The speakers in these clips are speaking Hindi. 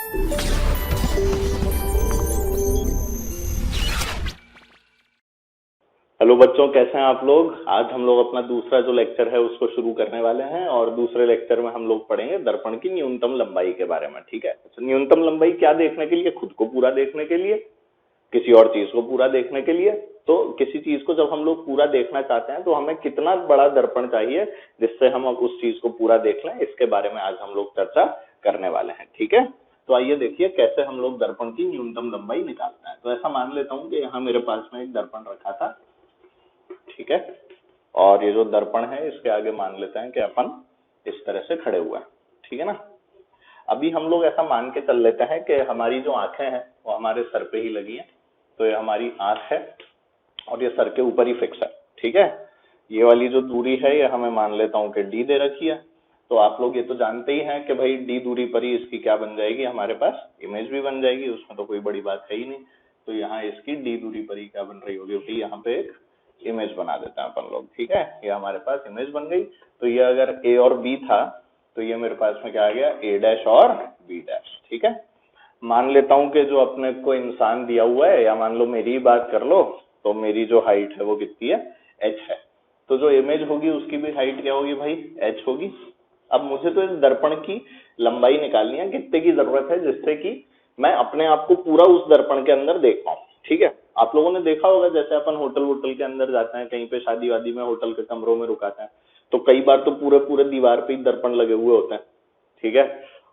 हेलो बच्चों, कैसे हैं आप लोग। आज हम लोग अपना दूसरा जो लेक्चर है उसको शुरू करने वाले हैं और दूसरे लेक्चर में हम लोग पढ़ेंगे दर्पण की न्यूनतम लंबाई के बारे में। ठीक है, तो न्यूनतम लंबाई क्या देखने के लिए? खुद को पूरा देखने के लिए, किसी और चीज को पूरा देखने के लिए। तो किसी चीज को जब हम लोग पूरा देखना चाहते हैं तो हमें कितना बड़ा दर्पण चाहिए जिससे हम अब उस चीज को पूरा देख लें, इसके बारे में आज हम लोग चर्चा करने वाले हैं। ठीक है, तो आइए देखिए कैसे हम लोग दर्पण की न्यूनतम लंबाई निकालते हैं। तो ऐसा मान लेता हूं कि यहाँ मेरे पास में एक दर्पण रखा था। ठीक है, और ये जो दर्पण है इसके आगे मान लेते हैं कि अपन इस तरह से खड़े हुए हैं। ठीक है ना। अभी हम लोग ऐसा मान के चल लेते हैं कि हमारी जो आंखें हैं वो हमारे सर पे ही लगी हैं। तो ये हमारी आंख है और ये सर के ऊपर ही फिक्स है। ठीक है, ये वाली जो दूरी है ये हमें मान लेता हूँ कि डी दे रखी है। तो आप लोग ये तो जानते ही हैं कि भाई डी दूरी पर ही इसकी क्या बन जाएगी, हमारे पास इमेज भी बन जाएगी, उसमें तो कोई बड़ी बात है ही नहीं। तो यहाँ इसकी डी दूरी पर ही क्या बन रही होगी भाई, यहाँ पे एक इमेज बना देते हैं अपन लोग। ठीक है, ये हमारे पास इमेज बन गई। तो ये अगर ए और बी था तो ये मेरे पास में क्या आ गया, ए डैश और बी डैश। ठीक है, मान लेता हूं कि जो अपने को इंसान दिया हुआ है, या मान लो मेरी ही बात कर लो, तो मेरी जो हाइट है वो कितनी है, एच है। तो जो इमेज होगी उसकी भी हाइट क्या होगी भाई, एच होगी। अब मुझे तो इस दर्पण की लंबाई निकालनी है, कितने की जरूरत है जिससे कि मैं अपने आप को पूरा उस दर्पण के अंदर देख पाऊं। ठीक है, आप लोगों ने देखा होगा जैसे अपन होटल वोटल के अंदर जाते हैं, कहीं पे शादी वादी में होटल के कमरों में रुकाते हैं, तो कई बार तो पूरे पूरे दीवार पे ही दर्पण लगे हुए होते हैं। ठीक है,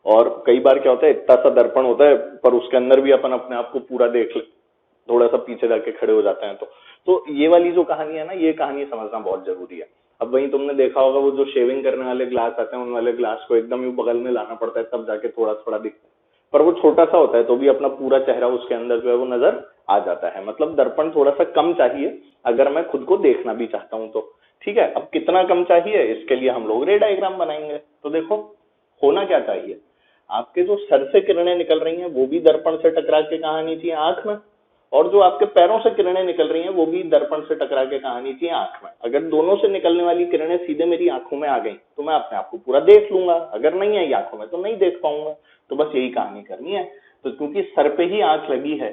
और कई बार क्या होता है, इतना सा दर्पण होता है पर उसके अंदर भी अपन अपने आप को पूरा देख ले, थोड़ा सा पीछे जाके खड़े हो जाते हैं। तो ये वाली जो कहानी है ना, ये कहानी समझना बहुत जरूरी है। अब वही तुमने देखा होगा वो जो शेविंग करने वाले ग्लास आते हैं, उन वाले ग्लास को एकदम ही बगल में लाना पड़ता है तब जाके थोड़ा थोड़ा दिखता है, पर वो छोटा सा होता है तो भी अपना पूरा चेहरा उसके अंदर जो है वो नजर आ जाता है। मतलब दर्पण थोड़ा सा कम चाहिए अगर मैं खुद को देखना भी चाहता हूं तो। ठीक है, अब कितना कम चाहिए इसके लिए हम लोग रे डायग्राम बनाएंगे। तो देखो होना क्या चाहिए, आपके जो सर से किरणें निकल रही हैं वो भी दर्पण से टकरा के कहाँ आनी चाहिए, आंख में। और जो आपके पैरों से किरणें निकल रही हैं वो भी दर्पण से टकरा के कहाँ आनी चाहिए, आंख में। अगर दोनों से निकलने वाली किरणें सीधे मेरी आंखों में आ गई तो मैं अपने आप को पूरा देख लूंगा, अगर नहीं आई आंखों में तो नहीं देख पाऊंगा। तो बस यही कहानी करनी है। तो क्योंकि सर पे ही आंख लगी है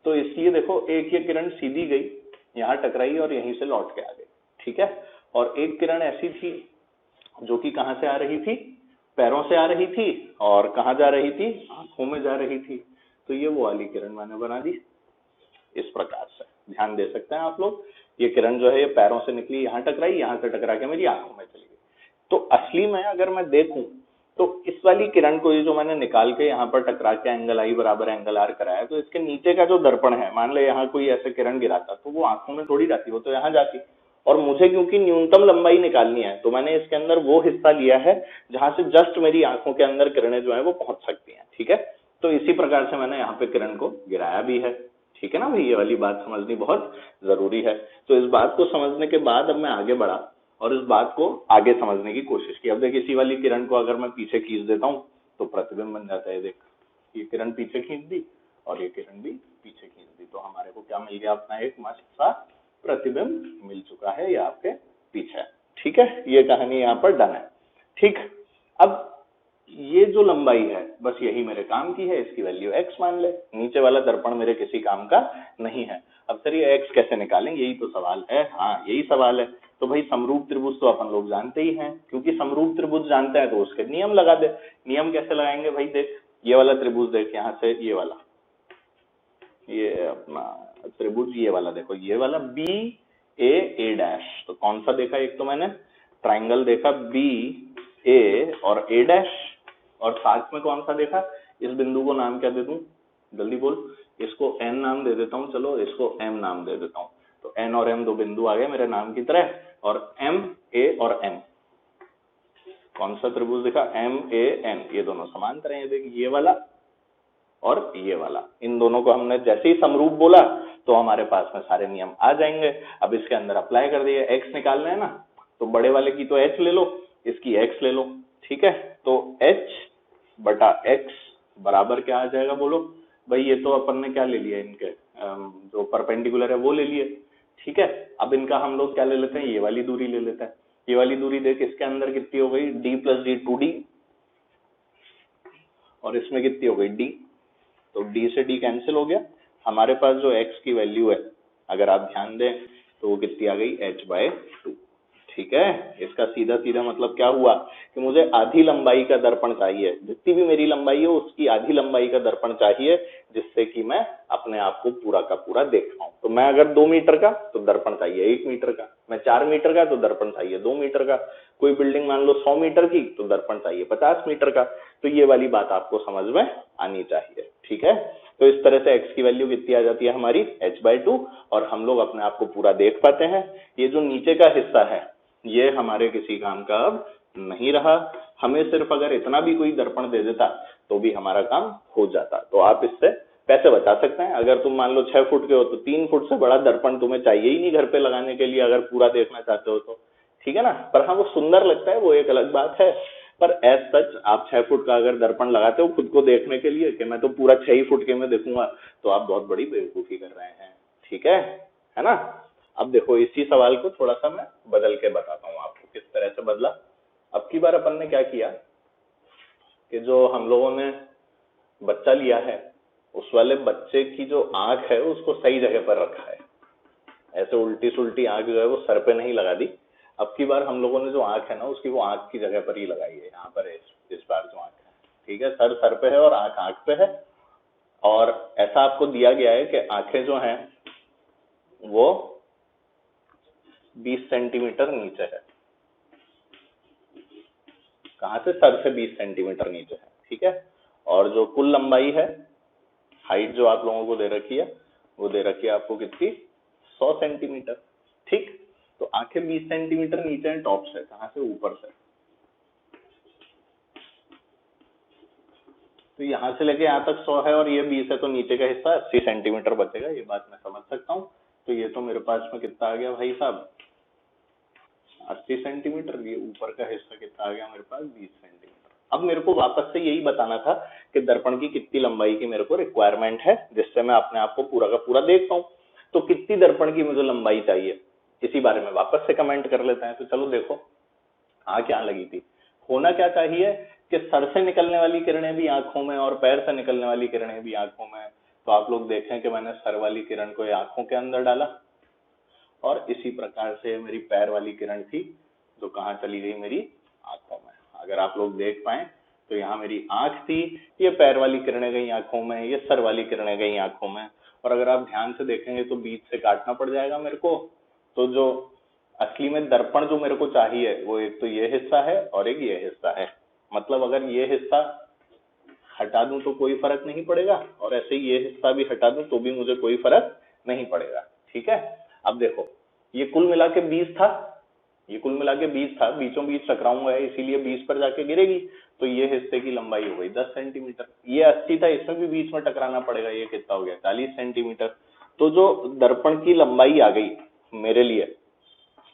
तो इसलिए देखो एक ये किरण सीधी गई, यहाँ टकराई और यहीं से लौट के आ गई। ठीक है, और एक किरण ऐसी थी जो कि कहाँ से आ रही थी, पैरों से आ रही थी, और कहाँ जा रही थी, आंखों में जा रही थी। तो ये वो वाली किरण मैंने बना दी इस प्रकार से। ध्यान दे सकते हैं आप लोग, ये किरण जो है ये पैरों से निकली, यहाँ टकराई, यहाँ से टकरा के मेरी आंखों में चली गई। तो असली में अगर मैं देखूं तो इस वाली किरण को, ये जो मैंने निकाल के यहाँ पर टकरा के एंगल आई बराबर एंगल आर कराया, तो इसके नीचे का जो दर्पण है, मान ले यहाँ कोई ऐसे किरण गिराता तो वो आंखों में थोड़ी जाती, वो तो यहाँ जाती। और मुझे क्योंकि न्यूनतम लंबाई निकालनी है तो मैंने इसके अंदर वो हिस्सा लिया है जहां से जस्ट मेरी आंखों के अंदर किरणें जो है वो पहुंच सकती हैं। ठीक है, तो इसी प्रकार से मैंने यहाँ पे किरण को गिराया भी है। ठीक है ना भाई, ये वाली बात समझनी बहुत जरूरी है। तो इस बात को समझने के बाद अब मैं आगे बढ़ा और इस बात को आगे समझने की कोशिश की। अब देख, इसी वाली किरण को अगर मैं पीछे खींच देता हूँ तो प्रतिबिंब बन जाता है। देख, ये किरण पीछे खींच दी और ये किरण भी पीछे खींच दी, तो हमारे को क्या मिल गया, अपना एक मस्त सा प्रतिबिंब मिल चुका है, ये आपके पीछे। ठीक है, ये कहानी यहाँ पर डन है। ठीक, अब ये जो लंबाई है बस यही मेरे काम की है, इसकी वैल्यू x मान ले। नीचे वाला दर्पण मेरे किसी काम का नहीं है। अब सर ये x कैसे निकालेंगे, यही तो सवाल है। हाँ, यही सवाल है। तो भाई समरूप त्रिभुज तो अपन लोग जानते ही हैं, क्योंकि समरूप त्रिभुज जानते हैं तो उसके नियम लगा दे। नियम कैसे लगाएंगे भाई, देख ये वाला त्रिभुज, देख यहाँ से ये वाला, ये अपना त्रिभुज ये वाला, देखो ये वाला बी ए डैश, तो कौन सा देखा, एक तो मैंने ट्राइंगल देखा बी ए और ए डैश, और साथ में कौन सा देखा, इस बिंदु को नाम क्या दे दूं, जल्दी बोल। इसको एन नाम दे देता हूं, चलो इसको एम नाम दे देता हूं। तो एन और एम दो बिंदु आ गए मेरे नाम की तरह, और एम ए और एन, कौन सा त्रिभुज दिखा, एम ए एन, ये दोनों समांतर हैं। देख ये वाला और ये वाला, इन दोनों को हमने जैसे ही समरूप बोला तो हमारे पास में सारे नियम आ जाएंगे। अब इसके अंदर अप्लाई कर दिए, एक्स निकालना है ना, तो बड़े वाले की तो एच ले लो, इसकी एक्स ले लो। ठीक है, तो एच बटा एक्स बराबर क्या आ जाएगा, बोलो भाई। ये तो अपन ने क्या ले लिया, इनके जो परपेंडिकुलर है वो ले लिए। ठीक है, अब इनका हम लोग क्या ले लेते हैं, ये वाली दूरी ले लेते हैं। ये वाली दूरी देख, इसके अंदर कितनी हो गई, d प्लस डी 2d, और इसमें कितनी हो गई डी, तो डी से डी कैंसिल हो गया। हमारे पास जो एक्स की वैल्यू है अगर आप ध्यान दें तो वो कितनी आ गई h/2। ठीक है, इसका सीधा सीधा मतलब क्या हुआ कि मुझे आधी लंबाई का दर्पण चाहिए, जितनी भी मेरी लंबाई है उसकी आधी लंबाई का दर्पण चाहिए, जिससे कि मैं अपने आप को पूरा का पूरा देख पाऊं। तो मैं अगर 2 मीटर का तो दर्पण चाहिए 1 मीटर का, मैं 4 मीटर का तो दर्पण चाहिए 2 मीटर का, कोई बिल्डिंग मान लो 100 मीटर की तो दर्पण चाहिए 50 मीटर का। तो ये वाली बात आपको समझ में आनी चाहिए। ठीक है, तो इस तरह से x की वैल्यू कितनी आ जाती है हमारी h/2 और हम लोग अपने आप को पूरा देख पाते हैं। ये जो नीचे का हिस्सा है ये हमारे किसी काम का अब नहीं रहा, हमें सिर्फ अगर इतना भी कोई दर्पण दे देता तो भी हमारा काम हो जाता। तो आप इससे पैसे बचा सकते हैं। अगर तुम मान लो 6 फुट के हो तो 3 फुट से बड़ा दर्पण तुम्हें चाहिए ही नहीं घर पे लगाने के लिए, अगर पूरा देखना चाहते हो तो। ठीक है ना, पर हाँ वो सुंदर लगता है वो एक अलग बात है, पर एज सच आप 6 फुट का अगर दर्पण लगाते हो खुद को देखने के लिए कि मैं तो पूरा 6 ही फुट के में देखूंगा, तो आप बहुत बड़ी बेवकूफी कर रहे हैं। ठीक है ना। अब देखो इसी सवाल को थोड़ा सा मैं बदल के बताता हूँ आपको किस तरह से बदला। अब की बार अपन ने क्या किया कि जो हम लोगों ने बच्चा लिया है उस वाले बच्चे की जो आंख है उसको सही जगह पर रखा है, ऐसे उल्टी सुल्टी आंख जो है वो सर पे नहीं लगा दी। अब की बार हम लोगों ने जो आंख है ना उसकी वो आंख की जगह पर ही लगाई है, यहाँ पर है इस बार जो आंख है। ठीक है, सर सर पे है और आंख आंख पे है, और ऐसा आपको दिया गया है कि आंखें जो हैं वो 20 सेंटीमीटर नीचे है। कहां से, सर से 20 सेंटीमीटर नीचे है। ठीक है, और जो कुल लंबाई है, हाइट जो आप लोगों को दे रखी है वो दे रखी है आपको कितनी, 100 सेंटीमीटर। ठीक, तो आंखें 20 सेंटीमीटर नीचे हैं टॉप से, कहां से, ऊपर से। तो यहां से लेके यहाँ तक 100 है और ये 20 है, तो नीचे का हिस्सा 80 सेंटीमीटर बचेगा, ये बात मैं समझ सकता हूँ। तो ये तो मेरे पास में कितना आ गया भाई साहब, 80 सेंटीमीटर। ये ऊपर का हिस्सा कितना आ गया मेरे पास, 20 सेंटीमीटर। अब मेरे को वापस से यही बताना था कि दर्पण की कितनी लंबाई की मेरे को रिक्वायरमेंट है जिससे मैं अपने आप को पूरा का पूरा देख पाऊं। तो कितनी दर्पण की मुझे लंबाई चाहिए, इसी बारे में वापस से कमेंट कर लेते हैं। तो चलो देखो क्या लगी थी, होना क्या चाहिए कि सर से निकलने वाली किरणें भी आंखों में और पैर से निकलने वाली किरणें भी आंखों में। तो आप लोग देखें कि मैंने सर वाली किरण को आंखों के अंदर डाला, और इसी प्रकार से मेरी पैर वाली किरण थी जो कहाँ चली गई, मेरी आंखों में। अगर आप लोग देख पाए तो यहाँ मेरी आंख थी, ये पैर वाली किरणें गई आंखों में, ये सर वाली किरणें गई आंखों में। और अगर आप ध्यान से देखेंगे तो बीच से काटना पड़ जाएगा मेरे को। तो जो असली में दर्पण जो मेरे को चाहिए वो एक तो ये हिस्सा है और एक ये हिस्सा है। मतलब अगर ये हिस्सा हटा दूं तो कोई फर्क नहीं पड़ेगा, और ऐसे ही ये हिस्सा भी हटा दूं तो भी मुझे कोई फर्क नहीं पड़ेगा। ठीक है, अब देखो ये कुल मिला के 20 था, ये कुल मिला के 20 था, बीचों बीच टकराऊंगा इसीलिए 20 पर जाके गिरेगी। तो ये हिस्से की लंबाई हो गई 10 सेंटीमीटर। ये 80 था, इसमें भी बीच में टकराना पड़ेगा, ये कितना हो गया 40 सेंटीमीटर। तो जो दर्पण की लंबाई आ गई मेरे लिए,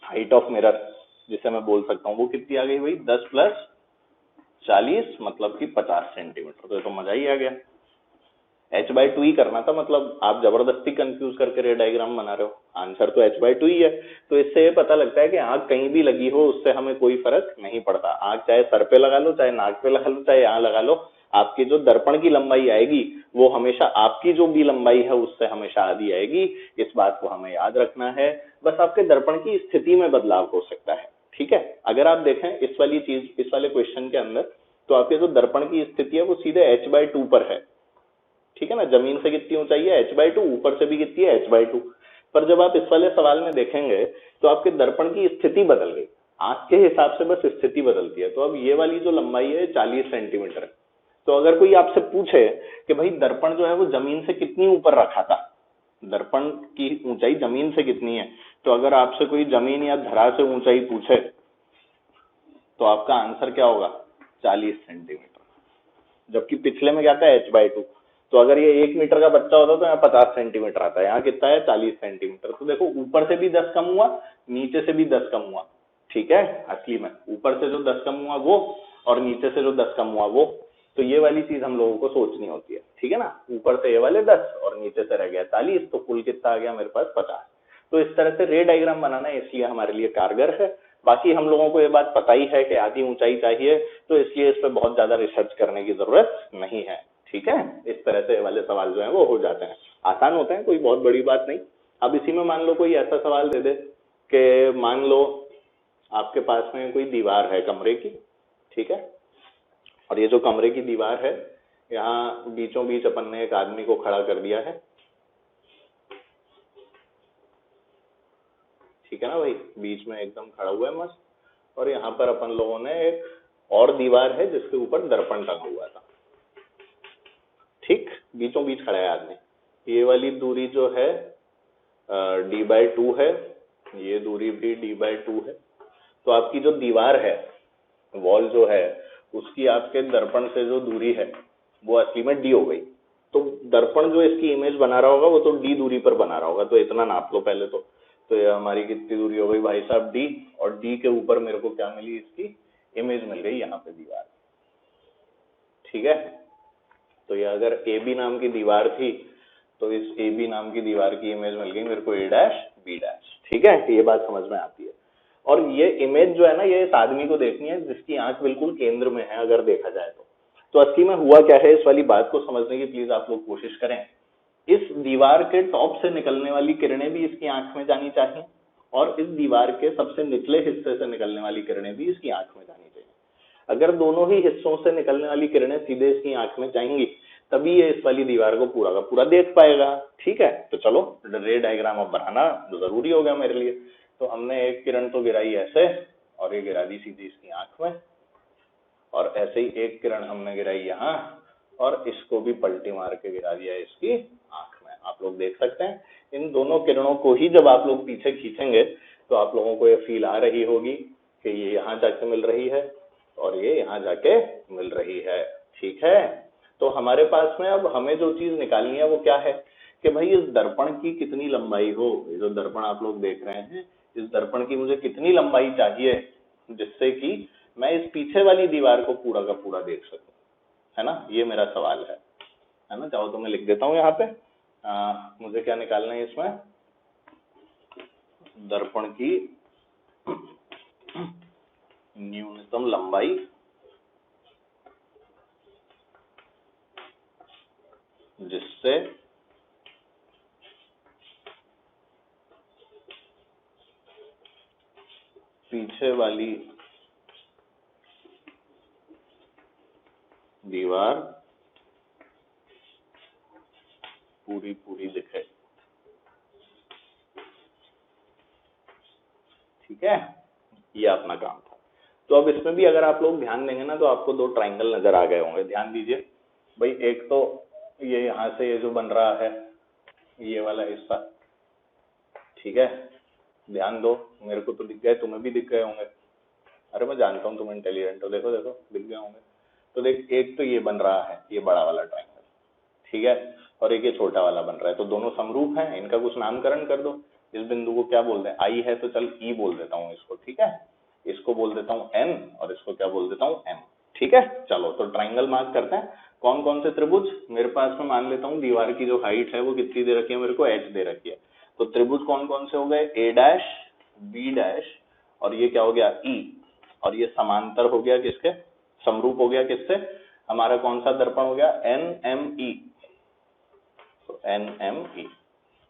हाइट ऑफ मिरर जिसे मैं बोल सकता हूँ, वो कितनी आ गई भाई, 10 प्लस 40 मतलब कि 50 सेंटीमीटर। तो मजा ही आ गया। h/2 ही करना था, मतलब आप जबरदस्ती कंफ्यूज करके रे डायग्राम बना रहे हो, आंसर तो h/2 ही है। तो इससे ये पता लगता है कि आंख कहीं भी लगी हो उससे हमें कोई फर्क नहीं पड़ता। आंख चाहे सर पे लगा लो, चाहे नाक पे लगा लो, चाहे यहाँ लगा लो, आपकी जो दर्पण की लंबाई आएगी वो हमेशा आपकी जो भी लंबाई है उससे हमेशा आधी आएगी। इस बात को हमें याद रखना है। बस आपके दर्पण की स्थिति में बदलाव हो सकता है। ठीक है, अगर आप देखें इस वाली चीज, इस वाले क्वेश्चन के अंदर, तो आपके जो दर्पण की स्थिति है वो सीधे h/2 पर है। ठीक है ना, जमीन से कितनी ऊंचाई है h/2, ऊपर से भी कितनी है h/2। पर जब आप इस वाले सवाल में देखेंगे तो आपके दर्पण की स्थिति बदल गई, आंख के हिसाब से बस स्थिति बदलती है। तो अब ये वाली जो लंबाई है 40 सेंटीमीटर है। तो अगर कोई आपसे पूछे कि भाई दर्पण जो है वो जमीन से कितनी ऊपर रखा था, दर्पण की ऊंचाई जमीन से कितनी है, तो अगर आपसे कोई जमीन या धरा से ऊंचाई पूछे तो आपका आंसर क्या होगा, 40 सेंटीमीटर। जबकि पिछले में क्या था, h/2। तो अगर ये 1 मीटर का बच्चा होता तो यहाँ 50 सेंटीमीटर आता है, यहाँ कितना है 40 सेंटीमीटर। तो देखो ऊपर से भी 10 कम हुआ, नीचे से भी 10 कम हुआ। ठीक है, असली में ऊपर से जो 10 कम हुआ वो, और नीचे से जो 10 कम हुआ वो। तो ये वाली चीज हम लोगों को सोचनी होती है। ठीक है ना, ऊपर से ये वाले 10 और नीचे से रह गया 40, तो कुल कितना आ गया मेरे पास 50। तो इस तरह से रे डायग्राम बनाना इसलिए हमारे लिए कारगर है। बाकी हम लोगों को ये बात पता ही है कि आधी ऊंचाई चाहिए, तो इसलिए इस पर बहुत ज्यादा रिसर्च करने की जरूरत नहीं है। ठीक है, इस तरह से वाले सवाल जो है वो हो जाते हैं, आसान होते हैं, कोई बहुत बड़ी बात नहीं। अब इसी में मान लो कोई ऐसा सवाल दे दे कि मान लो आपके पास में कोई दीवार है कमरे की, ठीक है, और ये जो कमरे की दीवार है, यहाँ बीचों बीच अपन ने एक आदमी को खड़ा कर दिया है, ठीक है ना भाई, बीच में एकदम खड़ा हुआ है मस्त, और यहाँ पर अपन लोगों ने एक और दीवार है जिसके ऊपर दर्पण टंगा हुआ था, ठीक, बीचों बीच खड़ा है आदमी। ये वाली दूरी जो है d/2 है, ये दूरी भी d/2 है। तो आपकी जो दीवार है, वॉल जो है, उसकी आपके दर्पण से जो दूरी है वो असली में d हो गई। तो दर्पण जो इसकी इमेज बना रहा होगा वो तो d दूरी पर बना रहा होगा, तो इतना नाप लो पहले तो ये हमारी कितनी दूरी हो गई भाई साहब d, और d के ऊपर मेरे को क्या मिली, इसकी इमेज मिल गई यहाँ पे दीवार, ठीक है। तो ये अगर ए बी नाम की दीवार थी तो इस ए बी नाम की दीवार की इमेज मिल गई मेरे को a डैश b डैश, ठीक है, ये बात समझ में आती है। और ये इमेज जो है ना, ये इस आदमी को देखनी है जिसकी आंख बिल्कुल केंद्र में है, अगर देखा जाए तो असली में हुआ क्या है, इस वाली बात को समझने की प्लीज आप लोग कोशिश करें। इस दीवार के टॉप से निकलने वाली किरणें भी इसकी आंख में जानी चाहिए, और इस दीवार के सबसे निचले हिस्से से निकलने वाली किरणें भी इसकी आंख में जानी चाहिए। अगर दोनों ही हिस्सों से निकलने वाली किरणें सीधे इसकी आंख में जाएंगी, तभी ये इस वाली दीवार को पूरा का पूरा देख पाएगा, ठीक है। तो चलो रे डायग्राम अब बनाना जरूरी हो गया मेरे लिए। तो हमने एक किरण तो गिराई ऐसे, और ये गिरा दी सीधी इसकी आंख में, और ऐसे ही एक किरण हमने गिराई यहाँ, और इसको भी पलटी मार के गिरा दिया इसकी आंख में। आप लोग देख सकते हैं इन दोनों किरणों को ही जब आप लोग पीछे खींचेंगे तो आप लोगों को ये फील आ रही होगी कि ये यहाँ जाके मिल रही है और ये यहाँ जाके मिल रही है, ठीक है। तो हमारे पास में अब हमें जो चीज निकालनी है वो क्या है कि भाई इस दर्पण की कितनी लंबाई हो, ये जो दर्पण आप लोग देख रहे हैं, इस दर्पण की मुझे कितनी लंबाई चाहिए जिससे कि मैं इस पीछे वाली दीवार को पूरा का पूरा देख सकूं, है ना, ये मेरा सवाल है ना। चाहो तो मैं लिख देता हूँ यहाँ पे, मुझे क्या निकालना है इसमें, दर्पण की न्यूनतम लंबाई जिससे पीछे वाली दीवार पूरी पूरी दिखे, ठीक है, ये अपना काम था। तो अब इसमें भी अगर आप लोग ध्यान देंगे ना तो आपको दो ट्राइंगल नजर आ गए होंगे, ध्यान दीजिए भाई। एक तो ये यहाँ से ये जो बन रहा है ये वाला हिस्सा, ठीक है, ध्यान दो, मेरे को तो दिख गए, तुम्हें भी दिख गए होंगे, अरे मैं जानता हूँ तुम इंटेलिजेंट हो, देखो देखो दिख गए होंगे। तो देख, एक तो ये बन रहा है ये बड़ा वाला ट्राइंगल, ठीक है, और एक ये छोटा वाला बन रहा है, तो दोनों समरूप हैं, इनका कुछ नामकरण कर दो। इस बिंदु को क्या बोलते हैं, आई है तो चल ई बोल देता हूँ इसको, ठीक है, इसको बोल देता हूँ एन, और इसको क्या बोल देता हूँ एम, ठीक है। चलो तो ट्राइंगल मार्क करते हैं। कौन कौन से त्रिभुज मेरे पास में, मान लेता हूँ दीवार की जो हाइट है वो कितनी दे रखी है मेरे को, एच दे रखी है। तो त्रिभुज कौन कौन से हो गए, ए डैश, बी डैश, और ये क्या हो गया ई, और ये समांतर हो गया किसके, समरूप हो गया किससे, हमारा कौन सा दर्पण हो गया, एन एम ई, तो एन एम ई,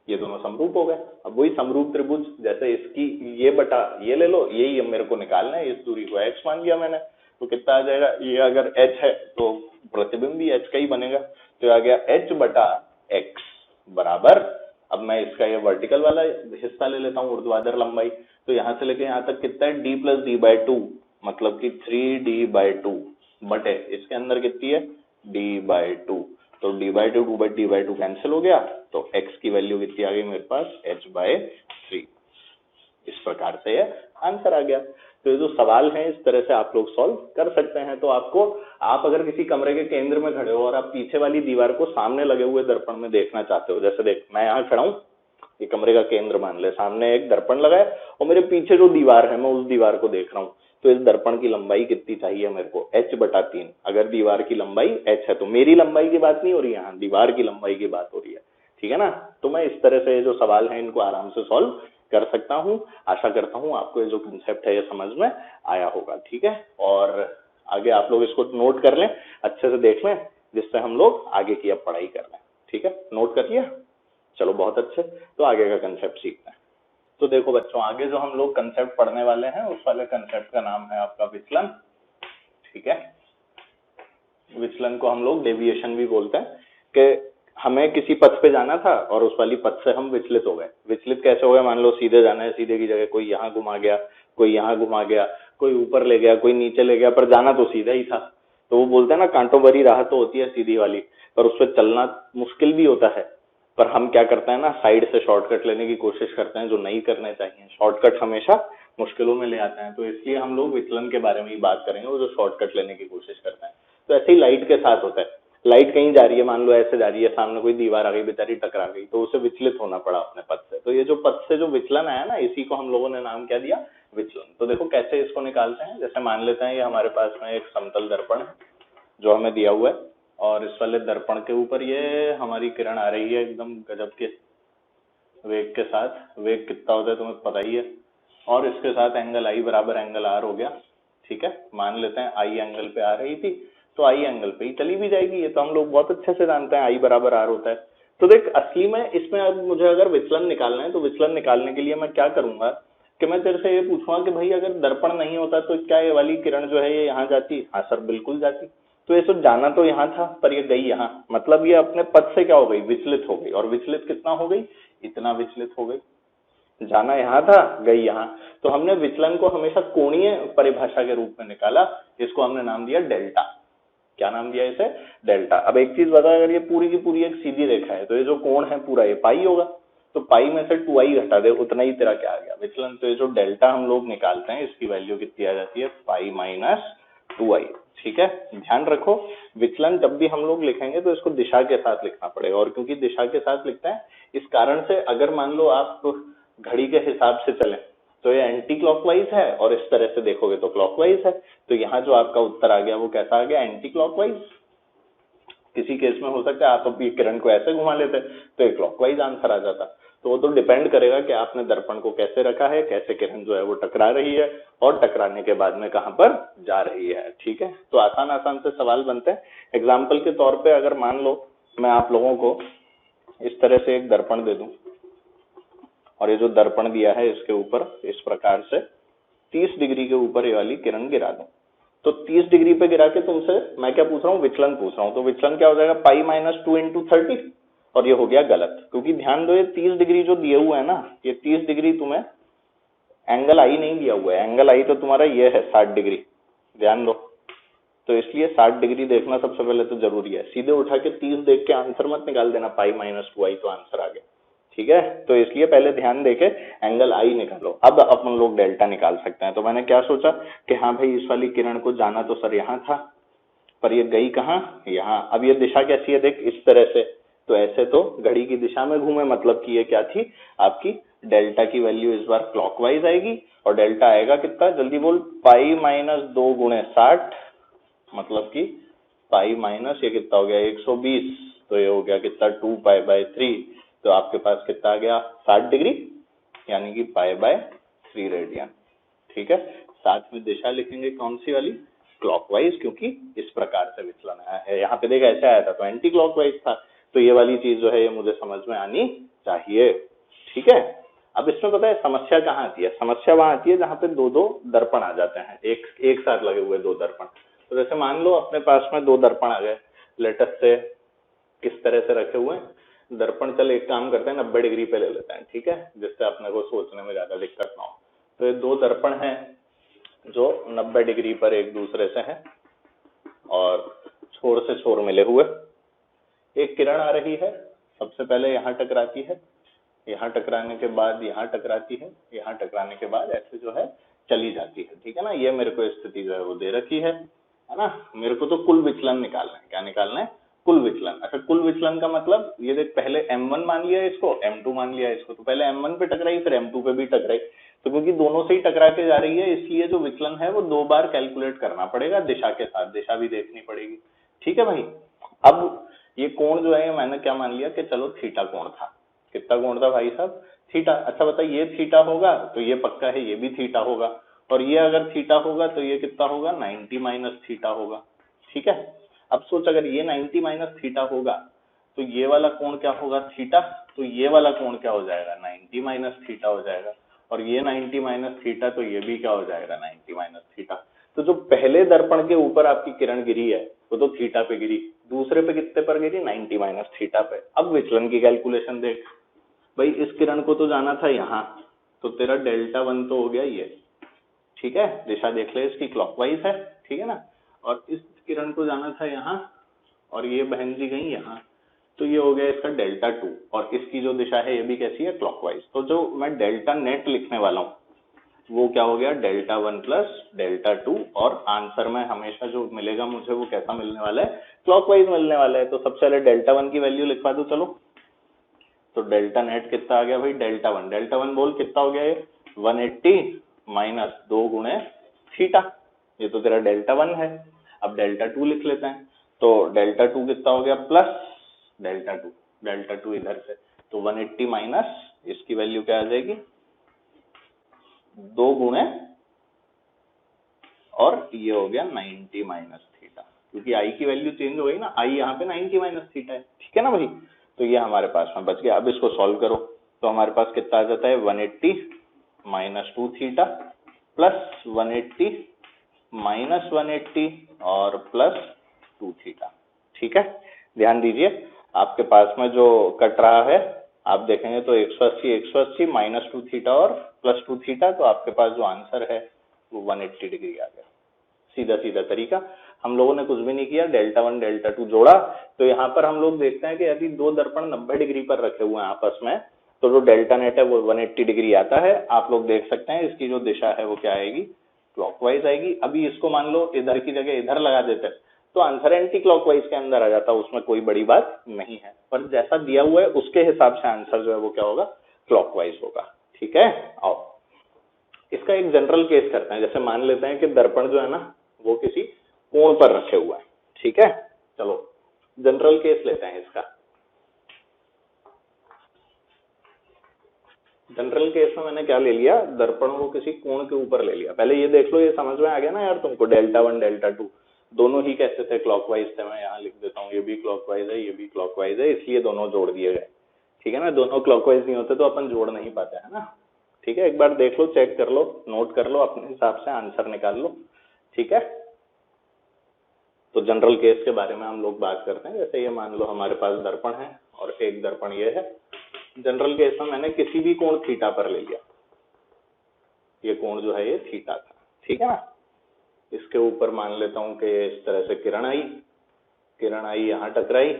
ये दोनों समरूप हो गए। अब वही समरूप त्रिभुज, जैसे इसकी ये बटा ये ले लो, यही मेरे को निकालना है, इस दूरी को x मान लिया मैंने, तो कितना आ जाएगा, ये अगर h है तो प्रतिबिंब भी h का ही बनेगा, तो आ गया h बटा x बराबर, अब मैं इसका ये वर्टिकल वाला हिस्सा ले लेता हूँ, ऊर्ध्वाधर लंबाई, तो यहाँ से लेके यहाँ तक कितना है, d प्लस d/2, मतलब कि 3d/2 बटे इसके अंदर कितनी है, d/2, तो d/2 2/d/2 कैंसिल हो गया, तो x की वैल्यू कितनी आ गई मेरे पास, h/3। इस प्रकार से ये आंसर आ गया। तो ये जो सवाल है इस तरह से आप लोग सॉल्व कर सकते हैं। तो आपको, आप अगर किसी कमरे के केंद्र में खड़े हो और आप पीछे वाली दीवार को सामने लगे हुए दर्पण में देखना चाहते हो, जैसे देख मैं यहाँ खड़ा हूँ, ये कमरे का केंद्र मान ले, सामने एक दर्पण लगा है और मेरे पीछे जो दीवार है मैं उस दीवार को देख रहा हूँ, तो इस दर्पण की लंबाई कितनी चाहिए मेरे को, h/3। अगर दीवार की लंबाई h है तो मेरी लंबाई की बात नहीं हो रही है, दीवार की लंबाई की बात हो रही है, ठीक है ना। तो मैं इस तरह से जो सवाल है इनको आराम से सॉल्व कर सकता हूँ। आशा करता हूँ आपको ये जो कंसेप्ट है ये समझ में आया होगा, ठीक है। और आगे आप लोग इसको नोट कर लें, अच्छे से देख लें, जिससे हम लोग आगे की अब पढ़ाई कर लें, ठीक है। नोट कर लिया, चलो बहुत अच्छे। तो आगे का कंसेप्ट सीखते हैं। तो देखो बच्चों, आगे जो हम लोग कंसेप्ट पढ़ने वाले हैं उस वाले कंसेप्ट का नाम है आपका विचलन, ठीक है। विचलन को हम लोग डेविएशन भी बोलते हैं, कि हमें किसी पथ पे जाना था और उस वाली पथ से हम विचलित हो गए। विचलित कैसे हो गए? मान लो सीधे जाना है, सीधे की जगह कोई यहाँ घुमा गया, कोई यहाँ घुमा गया, कोई ऊपर ले गया, कोई नीचे ले गया, पर जाना तो सीधा ही था। तो वो बोलते हैं ना, कांटों भरी राह तो होती है सीधी वाली, पर उस पर चलना मुश्किल भी होता है। पर हम क्या करते हैं ना, साइड से शॉर्टकट लेने की कोशिश करते हैं, जो नहीं करने चाहिए। शॉर्टकट हमेशा मुश्किलों में ले आते हैं। तो इसलिए हम लोग विचलन के बारे में ही बात करेंगे, वो जो शॉर्टकट लेने की कोशिश करते हैं। तो ऐसे ही लाइट के साथ होता है। लाइट कहीं जा रही है, मान लो ऐसे जा रही है, सामने कोई दीवार आ गई, बेचारी टकरा गई, तो उसे विचलित होना पड़ा अपने पथ से। तो ये जो पथ से जो विचलन आया ना, इसी को हम लोगों ने नाम क्या दिया? विचलन। तो देखो कैसे इसको निकालते हैं। जैसे मान लेते हैं ये हमारे पास में एक समतल दर्पण है जो हमें दिया हुआ है, और इस वाले दर्पण के ऊपर ये हमारी किरण आ रही है एकदम गजब के वेग के साथ। वेग कितना होता है तुम्हें पता ही है। और इसके साथ एंगल आई बराबर एंगल आर हो गया, ठीक है। मान लेते हैं आई एंगल पे आ रही थी, तो आई एंगल पे ही चली भी जाएगी। ये तो हम लोग बहुत अच्छे से जानते हैं, आई बराबर आर होता है। तो देख, असली में इसमें अब मुझे अगर विचलन निकालना है, तो विचलन निकालने के लिए मैं क्या करूंगा कि मैं तेरे से ये पूछूंगा कि भाई अगर दर्पण नहीं होता तो क्या ये वाली किरण जो है ये यहाँ जाती? हाँ सर, बिल्कुल जाती। तो ये तो जाना तो यहाँ था, पर ये गई यहाँ, मतलब ये अपने पथ से क्या हो गई? विचलित हो गई। और विचलित कितना हो गई? इतना विचलित हो गई। जाना यहाँ था, गई यहाँ। तो हमने विचलन को हमेशा कोणीय परिभाषा के रूप में निकाला। इसको हमने नाम दिया डेल्टा। क्या नाम दिया इसे? डेल्टा। अब एक चीज बता, अगर ये पूरी की पूरी एक सीधी रेखा है, तो ये जो कोण है पूरा ये पाई होगा। तो पाई में से 2i घटा दे, उतना ही तेरा क्या आ गया? विचलन। तो ये जो डेल्टा हम लोग निकालते हैं, इसकी वैल्यू कितनी आ जाती है? पाई माइनस 2i, ठीक है। ध्यान रखो, विचलन जब भी हम लोग लिखेंगे तो इसको दिशा के साथ लिखना पड़ेगा। और क्योंकि दिशा के साथ लिखते हैं, इस कारण से अगर मान लो आप घड़ी के हिसाब से चलें तो ये एंटी क्लॉकवाइज है, और इस तरह से देखोगे तो क्लॉकवाइज है। तो यहाँ जो आपका उत्तर आ गया वो कैसा आ गया? Anti clockwise. किसी केस में हो सकता है आप अपनी किरण को ऐसे घुमा लेते तो एक क्लॉकवाइज आंसर आ जाता। तो वो तो डिपेंड करेगा कि आपने दर्पण को कैसे रखा है, कैसे किरण जो है वो टकरा रही है, और टकराने के बाद में कहां पर जा रही है, ठीक है। तो आसान आसान से सवाल बनते हैं। एग्जाम्पल के तौर पे अगर मान लो मैं आप लोगों को इस तरह से एक दर्पण दे दूं, और ये जो दर्पण दिया है इसके ऊपर इस प्रकार से 30 डिग्री के ऊपर ये वाली किरण गिरा दूं, तो 30 डिग्री पे गिरा के तुमसे मैं क्या पूछ रहा हूँ? विचलन पूछ रहा हूँ। तो विचलन क्या हो जाएगा? Pi minus 2 into 30। और ये हो गया गलत, क्योंकि ध्यान दो ये 30 डिग्री जो दिए हुआ है ना, ये 30 डिग्री तुम्हें एंगल आई नहीं दिया हुआ है। एंगल आई तो तुम्हारा ये है 60 डिग्री, ध्यान दो। तो इसलिए 60 डिग्री देखना सबसे पहले तो जरूरी है। सीधे उठा के 30 देख के आंसर मत निकाल देना, पाई माइनस 2i तो आंसर आ गया, ठीक है। तो इसलिए पहले ध्यान देके एंगल आई निकालो। अब अपन लोग डेल्टा निकाल सकते हैं। तो मैंने क्या सोचा कि हाँ भाई, इस वाली किरण को जाना तो सर यहाँ था, पर ये गई कहाँ? यहाँ। अब ये दिशा कैसी है देख, इस तरह से। तो ऐसे तो घड़ी की दिशा में घूमे, मतलब कि ये क्या थी आपकी? डेल्टा की वैल्यू इस बार क्लॉकवाइज आएगी। और डेल्टा आएगा कितना? जल्दी बोल। पाई माइनस 2 गुणे 60, मतलब कि पाई माइनस ये कितना हो गया? 120। तो ये हो गया कितना? 2 पाई बाय 3। तो आपके पास कितना आ गया? 60 डिग्री, यानी कि पाई बाय 3 रेडियन, ठीक है। साथ में दिशा लिखेंगे कौन सी वाली? क्लॉकवाइज, क्योंकि इस प्रकार से विचलन आया है। यहाँ पे देखा ऐसा आया था तो एंटी क्लॉकवाइज था। तो ये वाली चीज जो है ये मुझे समझ में आनी चाहिए, ठीक है। अब इसमें पता है समस्या कहाँ आती है? समस्या वहां आती है जहाँ पे दो दो दर्पण आ जाते हैं, एक साथ लगे हुए दो दर्पण। तो जैसे मान लो अपने पास में दो दर्पण आ गए, लेटेस्ट से किस तरह से रखे हुए हैं दर्पण। चल एक काम करते हैं, 90 डिग्री पे ले लेते हैं, ठीक है, जिससे अपने को सोचने में ज्यादा दिक्कत ना हो। तो ये दो दर्पण हैं जो 90 डिग्री पर एक दूसरे से हैं और छोर से छोर मिले हुए। एक किरण आ रही है, सबसे पहले यहाँ टकराती है, यहाँ टकराने के बाद यहाँ टकराती है, यहाँ टकराने के बाद ऐसे जो है चली जाती है, ठीक है ना। ये मेरे को स्थिति जो है वो दे रखी है ना। मेरे को तो कुल विचलन निकालना है। क्या निकालना है? कुल विचलन। अच्छा, कुल विचलन का मतलब ये देख, पहले m1 मान लिया इसको, m2 मान लिया इसको। तो पहले m1 पे टकराई, फिर m2 पे भी टकराई। तो क्योंकि दोनों से ही टकरा के जा रही है, इसलिए जो विचलन है वो 2 बार कैलकुलेट करना पड़ेगा दिशा के साथ। दिशा भी देखनी पड़ेगी, ठीक है भाई। अब ये कोण जो है मैंने क्या मान लिया कि चलो थीटा कोण था। कितना कोण था भाई साहब? थीटा। अच्छा बता, ये थीटा होगा तो ये पक्का है ये भी थीटा होगा, और ये अगर थीटा होगा तो ये कितना होगा, 90 माइनस थीटा होगा। ठीक है, अब सोच अगर ये 90 माइनस थीटा होगा तो ये वाला कोण क्या होगा, थीटा। तो ये वाला कोण क्या हो जाएगा, 90 माइनस थीटा हो जाएगा, और ये 90 माइनस थीटा तो ये भी क्या हो जाएगा, 90 माइनस थीटा। तो जो पहले दर्पण के ऊपर आपकी किरण गिरी है वो तो थीटा पे गिरी, दूसरे पे कितने पर गिरी, 90 माइनस थीटा पे। अब विचलन की कैलकुलेशन देख भाई, इस किरण को तो जाना था यहाँ, तो तेरा डेल्टा वन तो हो गया ये। ठीक है, दिशा देख ले इसकी क्लॉकवाइज है, ठीक है ना। और इस किरण को जाना था यहाँ, और ये बहन जी गई यहाँ, तो ये हो गया इसका डेल्टा टू, और इसकी जो दिशा है ये भी कैसी है, क्लॉकवाइज। तो जो मैं डेल्टा नेट लिखने वाला हूँ वो क्या हो गया, delta one plus delta to, और आंसर में हमेशा जो मिलेगा मुझे वो कैसा मिलने वाला है, क्लॉकवाइज मिलने वाला है। तो सबसे पहले डेल्टा वन की वैल्यू लिखवा दो चलो। तो डेल्टा नेट कितना आ गया भाई, डेल्टा वन बोल कितना हो गया ये, 180 माइनस 2 गुणे थीटा, ये तो तेरा डेल्टा वन है। अब डेल्टा टू लिख लेते हैं, तो डेल्टा टू कितना हो गया, प्लस डेल्टा टू इधर से, तो 180 माइनस इसकी वैल्यू क्या आ जाएगी, 2 गुणे, और ये हो गया 90 माइनस थीटा, क्योंकि आई की वैल्यू चेंज हो गई ना, आई यहाँ पे 90 माइनस थीटा है, ठीक है ना भाई। तो ये हमारे पास में बच गया। अब इसको सॉल्व करो तो हमारे पास कितना आ जाता है, 180 माइनस 2 थीटा प्लस 180 माइनस 180 और प्लस 2 थीटा। ठीक है, ध्यान दीजिए आपके पास में जो कट रहा है आप देखेंगे तो 180 माइनस 2 थीटा और प्लस 2 थीटा, तो आपके पास जो आंसर है वो 180 डिग्री आ गया। सीधा सीधा तरीका, हम लोगों ने कुछ भी नहीं किया, डेल्टा वन डेल्टा टू जोड़ा। तो यहाँ पर हम लोग देखते हैं कि यदि दो दर्पण 90 डिग्री पर रखे हुए हैं आपस में, तो जो डेल्टा नेट है वो 180 डिग्री आता है। आप लोग देख सकते हैं इसकी जो दिशा है वो क्या आएगी, क्लॉकवाइज आएगी। अभी इसको मान लो इधर की जगह इधर लगा देते तो आंसर एंटी क्लॉकवाइज के अंदर आ जाता, उसमें कोई बड़ी बात नहीं है, पर जैसा दिया हुआ है उसके हिसाब से आंसर जो है वो क्या होगा, क्लॉकवाइज होगा। ठीक है, आओ इसका एक जनरल केस करते हैं। जैसे मान लेते हैं कि दर्पण जो है ना वो किसी कोण पर रखे हुआ है, ठीक है। चलो जनरल केस लेते हैं इसका। जनरल केस में मैंने क्या ले लिया, दर्पण को किसी कोण के ऊपर ले लिया। पहले ये देख लो, ये समझ में आ गया ना यार तुमको, डेल्टा वन डेल्टा टू दोनों ही कैसे थे, क्लॉकवाइज थे। मैं यहाँ लिख देता हूँ, ये भी क्लॉकवाइज है ये भी क्लॉकवाइज है, इसलिए दोनों जोड़ दिए गए। ठीक है ना, दोनों क्लॉकवाइज नहीं होते तो अपन जोड़ नहीं पाते है ना। ठीक है, एक बार देख लो, चेक कर लो, नोट कर लो, अपने हिसाब से आंसर निकाल लो। ठीक है, तो जनरल केस के बारे में हम लोग बात करते हैं। जैसे ये मान लो हमारे पास दर्पण है और एक दर्पण ये है। जनरल केस में मैंने किसी भी कोण थीटा पर ले लिया, ये कोण जो है ये थीटा था, ठीक है ना। इसके ऊपर मान लेता हूं कि इस तरह से किरण आई यहाँ टकराई,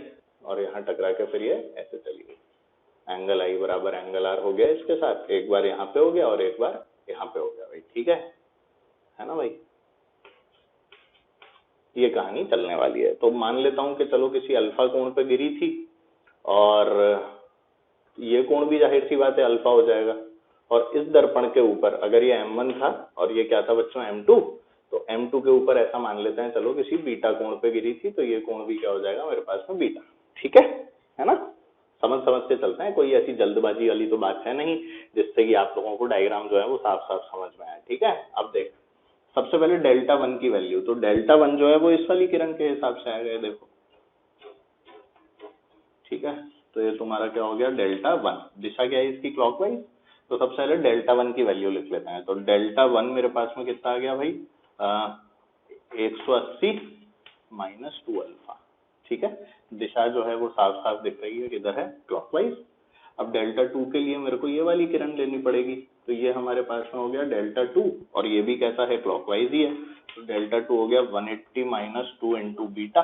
और यहाँ टकरा के फिर ये ऐसे चली गई। एंगल आई बराबर एंगल आर हो गया इसके साथ, एक बार यहाँ पे हो गया और एक बार यहाँ पे हो गया भाई। ठीक है ना भाई, ये कहानी चलने वाली है। तो मान लेता हूं कि चलो किसी अल्फा कोण पे गिरी थी, और ये कोण भी जाहिर सी बात है अल्फा हो जाएगा। और इस दर्पण के ऊपर अगर ये M1 था और ये क्या था बच्चों, M2, तो M2 के ऊपर ऐसा मान लेते हैं चलो किसी बीटा कोण पे गिरी थी, तो ये कोण भी क्या हो जाएगा मेरे पास में, बीटा। ठीक है ना, समझ के चलते हैं, कोई ऐसी जल्दबाजी वाली तो बात है नहीं, जिससे कि आप लोगों को डायग्राम जो है वो साफ साफ समझ में आए। ठीक है, अब देख सबसे पहले डेल्टा वन की वैल्यू, तो डेल्टा वन जो है वो इस वाली किरण के हिसाब से आएगा, देखो। ठीक है, तो ये तुम्हारा क्या हो गया, डेल्टा वन, दिशा क्या है इसकी, क्लॉकवाइज। तो सबसे पहले डेल्टा वन की वैल्यू लिख लेते हैं। तो डेल्टा वन मेरे पास में कितना आ गया भाई, 180 माइनस 2 अल्फा। ठीक है, दिशा जो है वो साफ साफ दिख रही है, किधर है, क्लॉकवाइज। अब डेल्टा टू के लिए मेरे को ये वाली किरण लेनी पड़ेगी, तो ये हमारे पास में हो गया डेल्टा टू, और ये भी कैसा है, क्लॉकवाइज ही है। तो डेल्टा टू हो गया 180 माइनस 2 इंटू बीटा,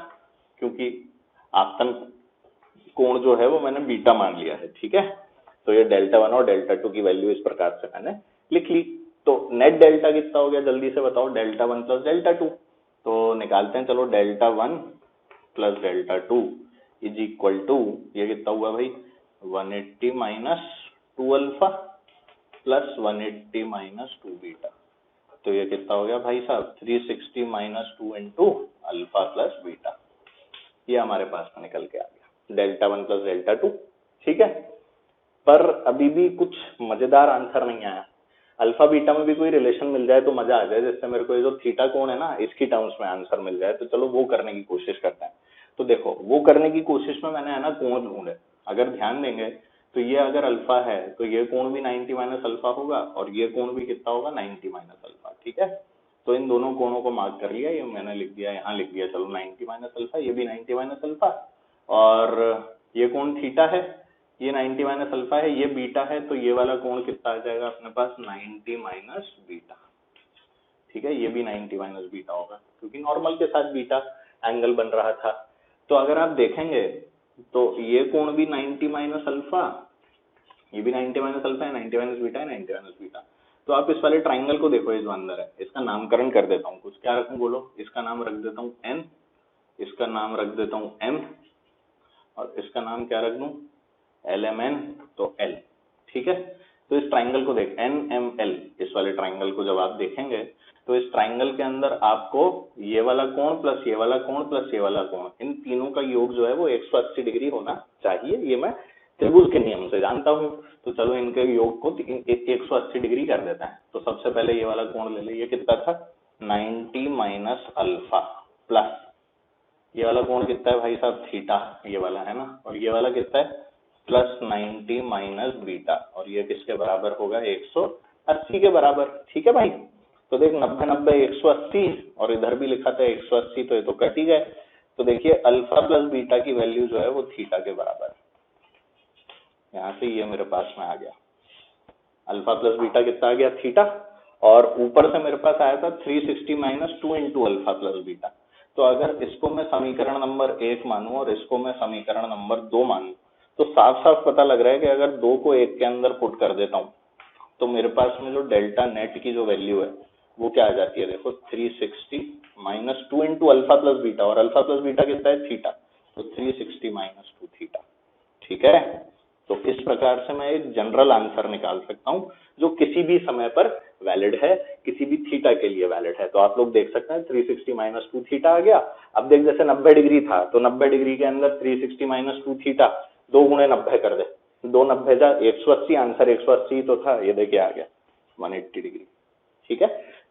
क्योंकि आपतन कोण जो है वो मैंने बीटा मान लिया है। ठीक है, तो ये डेल्टा वन और डेल्टा टू की वैल्यू इस प्रकार से मैंने लिख ली। तो नेट डेल्टा कितना हो गया, जल्दी से बताओ, delta one plus delta two. तो निकालते हैं चलो, delta one plus delta two is equal to, ये कितना हुआ भाई, 180 minus 2 alpha plus 180 minus 2 beta. तो ये कितना हो गया भाई साहब, 360 minus 2 into alpha plus beta. ये हमारे पास में निकल के आ गया delta one plus delta two. ठीक है, पर अभी भी कुछ मजेदार आंसर नहीं आया। अल्फा बीटा में भी कोई रिलेशन मिल जाए तो मजा आ जाए, जिससे मेरे को ये जो थीटा कोण है ना इसकी टर्म्स में आंसर मिल जाए, तो चलो वो करने की कोशिश करते हैं। तो देखो वो करने की कोशिश में मैंने है ना कोण ढूंढे, अगर ध्यान देंगे तो ये अगर अल्फा है तो ये कोण भी 90 माइनस अल्फा होगा, और ये कोण भी कितना होगा 90 माइनस अल्फा, ठीक है। तो इन दोनों कोणों को मार्क कर लिया, ये मैंने लिख दिया, यहाँ लिख दिया, चलो 90 माइनस अल्फा, ये भी 90 माइनस अल्फा, और ये कोण थीटा है, ये 90 माइनस अल्फा है, ये बीटा है, तो ये वाला कोण कितना आ जाएगा अपने पास 90 माइनस बीटा, ठीक है। ये भी 90 माइनस बीटा होगा क्योंकि नॉर्मल के साथ बीटा एंगल बन रहा था। तो अगर आप देखेंगे तो ये कोण भी 90 माइनस अल्फा, ये भी 90 माइनस अल्फा है, 90 माइनस बीटा है, 90 माइनस बीटा। तो आप इस वाले ट्राइंगल को देखो, ये जो अंदर है इसका नामकरण कर देता हूँ, कुछ क्या रखूं बोलो, इसका नाम रख देता हूँ n, इसका नाम रख देता हूँ m, और इसका नाम क्या रख दूं LMN, तो L, ठीक है। तो इस ट्राइंगल को देख NML, इस वाले ट्राइंगल को जब आप देखेंगे तो इस ट्राइंगल के अंदर आपको ये वाला कोण प्लस ये वाला कोण प्लस ये वाला कोण, इन तीनों का योग जो है वो 180 डिग्री होना चाहिए, ये मैं त्रिभुज के नियम से जानता हूँ। तो चलो इनके योग को 180 डिग्री कर देते हैं। तो सबसे पहले ये वाला कोण ले ले, ये कितना था 90 माइनस अल्फा, प्लस ये वाला कोण कितना है भाई साहब थीटा, ये वाला है ना, और ये वाला कितना है प्लस 90 माइनस बीटा, और ये किसके बराबर होगा 180 के बराबर, ठीक है भाई। तो देख 90 90 180, और इधर भी लिखा था 180, तो ये तो कट ही गए। तो देखिए अल्फा प्लस बीटा की वैल्यू जो है वो थीटा के बराबर है, यहाँ से ये मेरे पास में आ गया, अल्फा प्लस बीटा कितना आ गया थीटा, और ऊपर से मेरे पास आया था 360 minus 2 into alpha plus beta. तो अगर इसको मैं समीकरण नंबर 1 मानूं और इसको मैं समीकरण नंबर 2 मानूं, तो साफ साफ पता लग रहा है कि अगर 2 को 1 के अंदर पुट कर देता हूं तो मेरे पास में जो डेल्टा नेट की जो वैल्यू है वो क्या आ जाती है, देखो 360 minus 2 into alpha plus beta, और अल्फा प्लस बीटा कितना है थीटा, तो 360 माइनस 2 थीटा, ठीक है। तो इस प्रकार से मैं एक जनरल आंसर निकाल सकता हूं जो किसी भी समय पर वैलिड है, किसी भी थीटा के लिए वैलिड है। तो आप लोग देख सकते हैं 360 माइनस 2 थीटा आ गया। अब देख जैसे 90 डिग्री था तो 90 डिग्री के अंदर 360 माइनस 2 थीटा 2 गुणे 90 कर दे, 2 90 जा 180, आंसर 180 तो था, ये देखिए आ गया 180 डिग्री, ठीक है।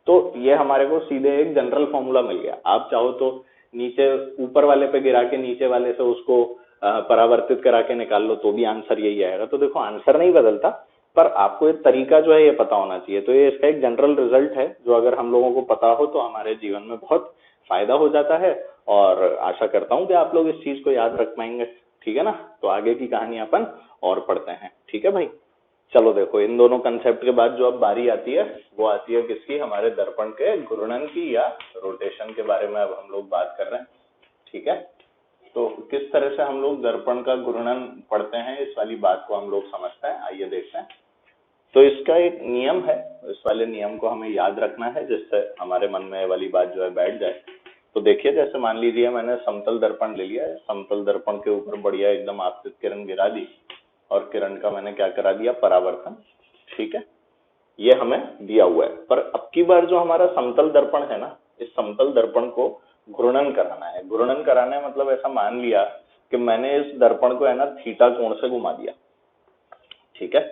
तो ये हमारे को सीधे एक जनरल फॉर्मूला मिल गया। आप चाहो तो नीचे ऊपर वाले पे गिरा के नीचे वाले से उसको परावर्तित करा के निकाल लो तो भी आंसर यही आएगा। तो देखो आंसर नहीं बदलता, पर आपको ये तरीका जो है ये पता होना चाहिए। तो ये इसका एक जनरल रिजल्ट है जो अगर हम लोगों को पता हो तो हमारे जीवन में बहुत फायदा हो जाता है, और आशा करता हूँ कि आप लोग इस चीज को याद रख पाएंगे, ठीक है ना। तो आगे की कहानी अपन और पढ़ते हैं, ठीक है भाई। चलो देखो इन दोनों कंसेप्ट के बाद जो अब बारी आती है वो आती है किसकी, हमारे दर्पण के घूर्णन की या रोटेशन के बारे में अब हम लोग बात कर रहे हैं, ठीक है। तो किस तरह से हम लोग दर्पण का घूर्णन पढ़ते हैं इस वाली बात को हम लोग समझते हैं, आइए देखते हैं। तो इसका एक नियम है, इस वाले नियम को हमें याद रखना है जिससे हमारे मन में वाली बात जो है बैठ जाए। तो देखिए जैसे मान लीजिए मैंने समतल दर्पण ले लिया है, समतल दर्पण के ऊपर बढ़िया एकदम आपतित किरण गिरा दी, और किरण का मैंने क्या करा दिया परावर्तन, ठीक है, ये हमें दिया हुआ है। पर अब की बार जो हमारा समतल दर्पण है ना, इस समतल दर्पण को घूर्णन कराना है। घूर्णन कराना है मतलब ऐसा मान लिया कि मैंने इस दर्पण को है ना थीटा कोण से घुमा दिया, ठीक है।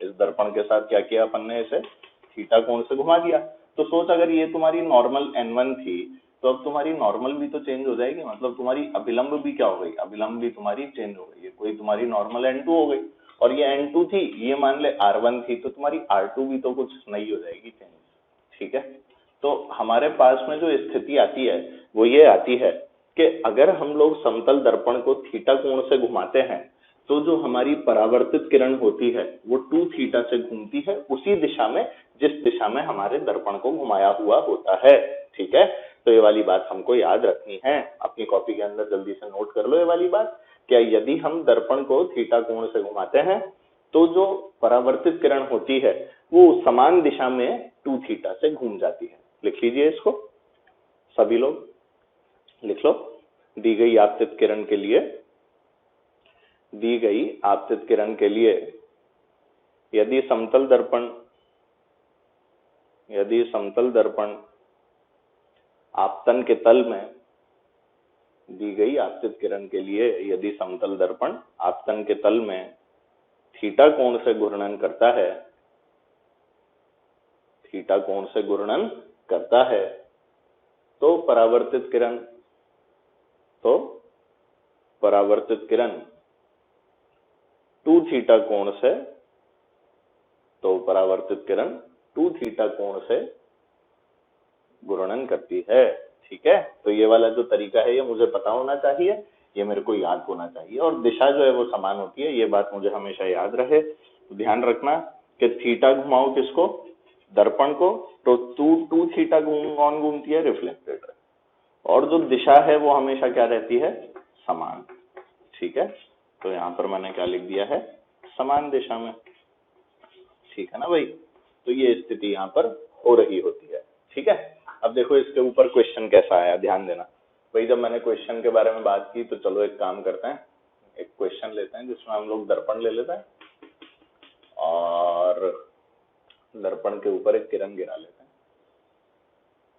इस दर्पण के साथ क्या किया अपन ने, इसे थीटा कोण से घुमा दिया। तो सोच अगर ये तुम्हारी नॉर्मल n1 थी तो अब तुम्हारी नॉर्मल भी तो चेंज हो जाएगी, मतलब तुम्हारी अभिलंब भी क्या हो गई, अभिलंब भी तुम्हारी चेंज हो गई, ये कोई तुम्हारी नॉर्मल n2 हो गई, और ये n2 थी, ये मान ले r1 थी, तो तुम्हारी r2 भी तो कुछ नई हो जाएगी चेंज, ठीक है। तो हमारे पास में जो स्थिति आती है वो ये आती है कि अगर हम लोग समतल दर्पण को थीटा कोण से घुमाते हैं तो जो हमारी परावर्तित किरण होती है वो 2 थीटा से घूमती है उसी दिशा में जिस दिशा में हमारे दर्पण को घुमाया हुआ होता है, ठीक है। तो ये वाली बात हमको याद रखनी है, अपनी कॉपी के अंदर जल्दी से नोट कर लो ये वाली बात। क्या यदि हम दर्पण को थीटा कोण से घुमाते हैं तो जो परावर्तित किरण होती है वो समान दिशा में 2 थीटा से घूम जाती है। लिख लीजिए इसको, सभी लोग लिख लो। दी गई आपतित किरण के लिए, दी गई आपतित किरण के लिए यदि समतल दर्पण आपतन के तल में, दी गई आपतित किरण के लिए यदि समतल दर्पण आपतन के तल में थीटा कोण से घूर्णन करता है, थीटा कोण से घूर्णन करता है, तो परावर्तित किरण, तो परावर्तित किरण 2 थीटा कोण से, तो परावर्तित किरण 2 थीटा कोण से घूर्णन करती है। ठीक है, तो ये वाला जो तरीका है ये मुझे पता होना चाहिए, ये मेरे को याद होना चाहिए, और दिशा जो है वो समान होती है, ये बात मुझे हमेशा याद रहे। तो ध्यान रखना कि थीटा घुमाओ किसको, दर्पण को, तो 2 थीटा कौन घूमती है, रिफ्लेक्टेड, और जो दिशा है वो हमेशा क्या रहती है, समान। ठीक है, तो यहाँ पर मैंने क्या लिख दिया है, समान दिशा में। ठीक है ना भाई, तो ये स्थिति यहाँ पर हो रही होती है। ठीक है, अब देखो इसके ऊपर क्वेश्चन कैसा आया, ध्यान देना भाई। जब मैंने क्वेश्चन के बारे में बात की, तो चलो एक काम करते हैं, एक क्वेश्चन लेते हैं जिसमें हम लोग दर्पण ले लेते हैं और दर्पण के ऊपर एक किरण गिरा लेते हैं।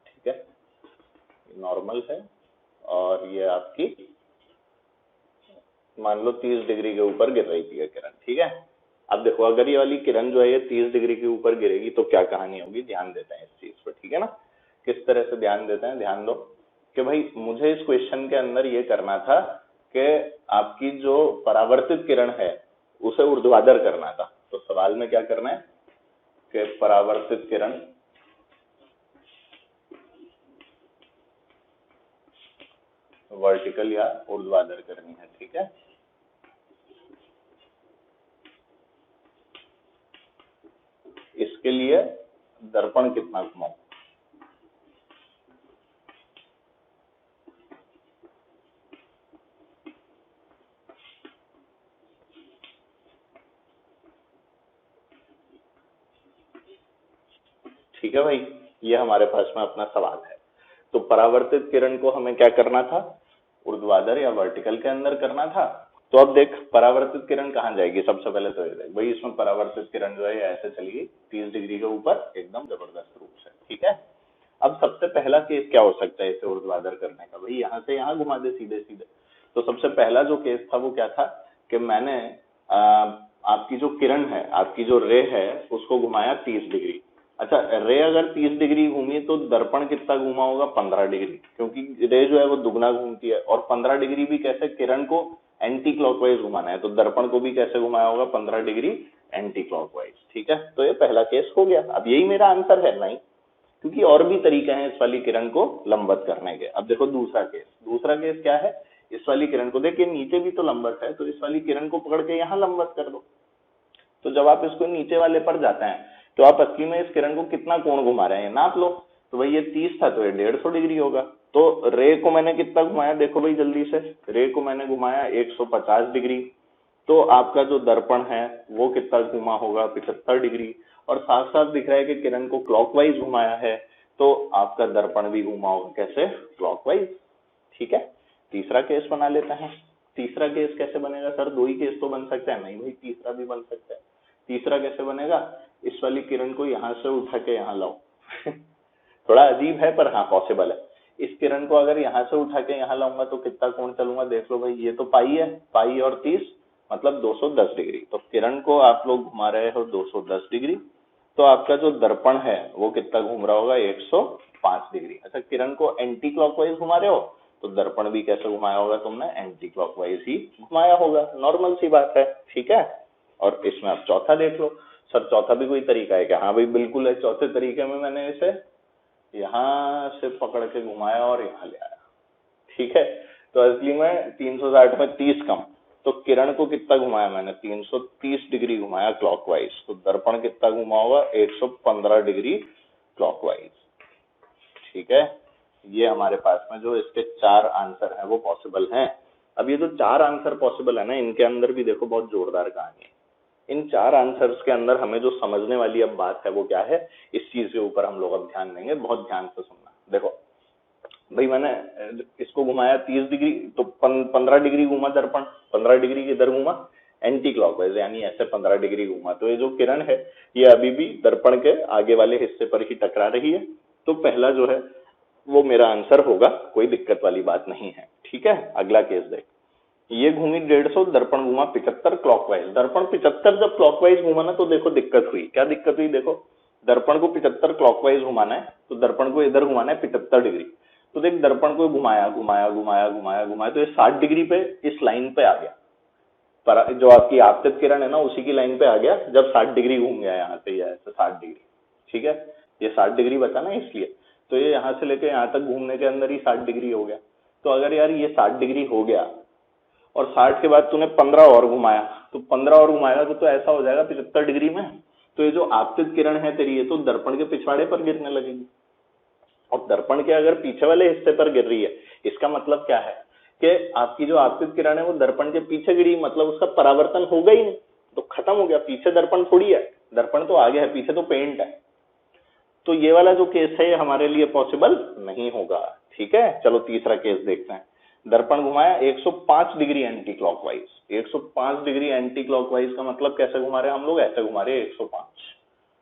ठीक है, नॉर्मल है और ये आपकी मान लो 30 डिग्री के ऊपर गिर रही थी ये किरण। ठीक है, अब देखो अगर ये वाली किरण जो है ये 30 डिग्री के ऊपर गिरेगी तो क्या कहानी होगी, ध्यान देते हैं इस चीज पर। ठीक है ना, किस तरह से ध्यान देते हैं, ध्यान दो कि भाई मुझे इस क्वेश्चन के अंदर ये करना था कि आपकी जो परावर्तित किरण है उसे ऊर्ध्वाधर करना था। तो सवाल में क्या करना है कि परावर्तित किरण वर्टिकल या ऊर्ध्वाधर करनी है। ठीक है, इसके लिए दर्पण कितना घुमाओ, ठीक है भाई, ये हमारे पास में अपना सवाल है। तो परावर्तित किरण को हमें क्या करना था, ऊर्ध्वाधर या वर्टिकल के अंदर करना था। तो अब देख परावर्तित किरण कहाँ जाएगी, सबसे पहले तो ये देख भाई, इसमें परावर्तित किरण जो है ऐसे चलेगी 30 डिग्री के ऊपर एकदम जबरदस्त रूप से। ठीक है, अब सबसे पहला केस क्या हो सकता है इसे ऊर्ध्वाधर करने का, भाई यहाँ से यहाँ घुमा दे सीधे सीधे। तो सबसे पहला जो केस था वो क्या था कि मैंने आपकी जो किरण है, आपकी जो रे है उसको घुमाया 30 डिग्री। अच्छा, रे अगर 30 डिग्री घूमी तो दर्पण कितना घूमा होगा, 15 डिग्री, क्योंकि रे जो है वो दुगना घूमती है, और 15 डिग्री भी कैसे, किरण को एंटी क्लॉकवाइज घुमाना है, तो दर्पण को भी कैसे घुमाया होगा, 15 डिग्री एंटी क्लॉकवाइज। ठीक है, तो ये पहला केस हो गया। अब यही मेरा आंसर है नहीं, क्योंकि और भी तरीके हैं इस वाली किरण को लंबवत करने के। अब देखो दूसरा केस, दूसरा केस क्या है, इस वाली किरण को देखिए नीचे भी तो लंबवत है, तो इस वाली किरण को पकड़ के यहाँ लंबवत कर दो। तो जब आप इसको नीचे वाले पर जाते हैं तो आप असली में इस किरण को कितना कोण घुमा रहे हैं नाप लो। तो भाई ये 30 था तो ये 150 डिग्री होगा। तो रे को मैंने कितना घुमाया, देखो भाई जल्दी से, रे को मैंने घुमाया 150 डिग्री। तो आपका जो दर्पण है वो कितना घुमा होगा, 75 डिग्री। और साथ साथ दिख रहा है कि किरण को क्लॉकवाइज घुमाया है, तो आपका दर्पण भी घुमा होगा कैसे, क्लॉकवाइज। ठीक है, तीसरा केस बना लेते हैं। तीसरा केस कैसे बनेगा सर, 2 ही केस तो बन सकते हैं, नहीं भाई तीसरा भी बन सकता है। तीसरा कैसे बनेगा, इस वाली किरण को यहाँ से उठा के यहाँ लाओ थोड़ा अजीब है पर हाँ पॉसिबल है। इस किरण को अगर यहाँ से उठा के यहाँ लाऊंगा तो कितना कोण चलूंगा, देख लो भाई, ये तो पाई है, पाई और 30 मतलब 210 डिग्री। तो किरण को आप लोग घुमा रहे हो 210 डिग्री, तो आपका जो दर्पण है वो कितना घूम रहा होगा, 105 डिग्री। अच्छा, किरण को एंटी क्लॉकवाइज घुमा रहे हो तो दर्पण भी कैसे घुमाया होगा तुमने, एंटी क्लॉकवाइज ही घुमाया होगा, नॉर्मल सी बात है। ठीक है, और इसमें आप चौथा देख लो, सर चौथा भी कोई तरीका है क्या, हाँ भाई बिल्कुल है। चौथे तरीके में मैंने इसे यहाँ से पकड़ के घुमाया और यहाँ ले आया। ठीक है, तो असली में 360 में 30 कम, तो किरण को कितना घुमाया मैंने, 330 डिग्री घुमाया क्लॉकवाइज। तो दर्पण कितना घुमा होगा, 115 डिग्री क्लॉकवाइज। ठीक है, ये हमारे पास में जो इसके 4 आंसर हैं वो पॉसिबल हैं। अब ये जो 4 आंसर पॉसिबल है ना, इनके अंदर भी देखो बहुत जोरदार कहानी है। इन 4 आंसर्स के अंदर हमें जो समझने वाली अब बात है वो क्या है, इस चीज के ऊपर हम लोग अब ध्यान देंगे, बहुत ध्यान से सुनना। देखो भाई मैंने इसको घुमाया 30 डिग्री, तो 15 डिग्री घूमा दर्पण, 15 डिग्री किधर घूमा, एंटी क्लॉकवाइज, यानी ऐसे 15 डिग्री घूमा। तो ये जो किरण है ये अभी भी दर्पण के आगे वाले हिस्से पर ही टकरा रही है। तो पहला जो है वो मेरा आंसर होगा, कोई दिक्कत वाली बात नहीं है। ठीक है, अगला केस देख, ये घूमी 150, दर्पण घूमा 75 क्लॉकवाइज। दर्पण 75 जब क्लॉकवाइज घूमा ना तो देखो दिक्कत हुई, क्या दिक्कत हुई देखो, दर्पण को 75 क्लॉकवाइज घुमाना है तो दर्पण को इधर घुमाना है 75 डिग्री। तो देख दर्पण को घुमाया घुमाया घुमाया घुमाया घुमाया तो ये 60 डिग्री पे इस लाइन पे आ गया, पर जो आपकी आपतित किरण है ना उसी की लाइन पे आ गया जब 60 डिग्री घूम गया यहाँ से, ऐसे 60 डिग्री, ठीक है, ये 60 डिग्री बचा ना इसलिए, तो ये यहाँ से लेके यहाँ तक घूमने के अंदर ही 60 डिग्री हो गया। तो अगर यार ये 60 डिग्री हो गया और 60 के बाद तूने 15 और घुमाया, तो 15 और घुमाएगा तो ऐसा हो जाएगा 75 डिग्री में। तो ये जो आपतित किरण है तेरी ये तो दर्पण के पिछवाड़े पर गिरने लगेगी, और दर्पण के अगर पीछे वाले हिस्से पर गिर रही है इसका मतलब क्या है कि आपकी जो आपतित किरण है वो दर्पण के पीछे गिरी, मतलब उसका परावर्तन होगा ही नहीं, तो खत्म हो गया। पीछे दर्पण थोड़ी है, दर्पण तो आगे है, पीछे तो पेंट है। तो ये वाला जो केस है ये हमारे लिए पॉसिबल नहीं होगा, ठीक है। चलो तीसरा केस देखते हैं। दर्पण घुमाया 105 degree anti clockwise. 105 degree anti clockwise का मतलब कैसे घुमा रहे हैं हम लोग, ऐसे घुमा रहे हैं 105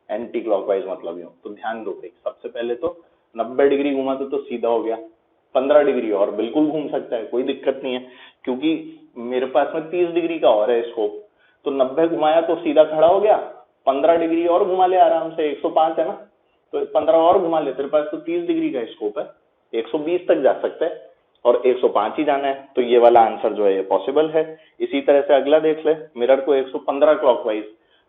एंटी क्लॉकवाइज, मतलब यूं। तो ध्यान दो भाई, सबसे पहले तो 90 डिग्री घुमा तो सीधा हो गया, 15 डिग्री और बिल्कुल घूम सकता है, कोई दिक्कत नहीं है, क्योंकि मेरे पास में 30 डिग्री का और है स्कोप। तो 90 घुमाया तो सीधा खड़ा हो गया, 15 डिग्री और घुमा ले आराम से, 105 है ना, तो 15 और घुमा ले, तेरे पास तो 30 डिग्री का स्कोप है, 120 तक जा सकता है और 105 ही जाना है। तो ये वाला आंसर जो है ये पॉसिबल है। इसी तरह से अगला देख ले, मिरर को 115 क्लॉकवाइज,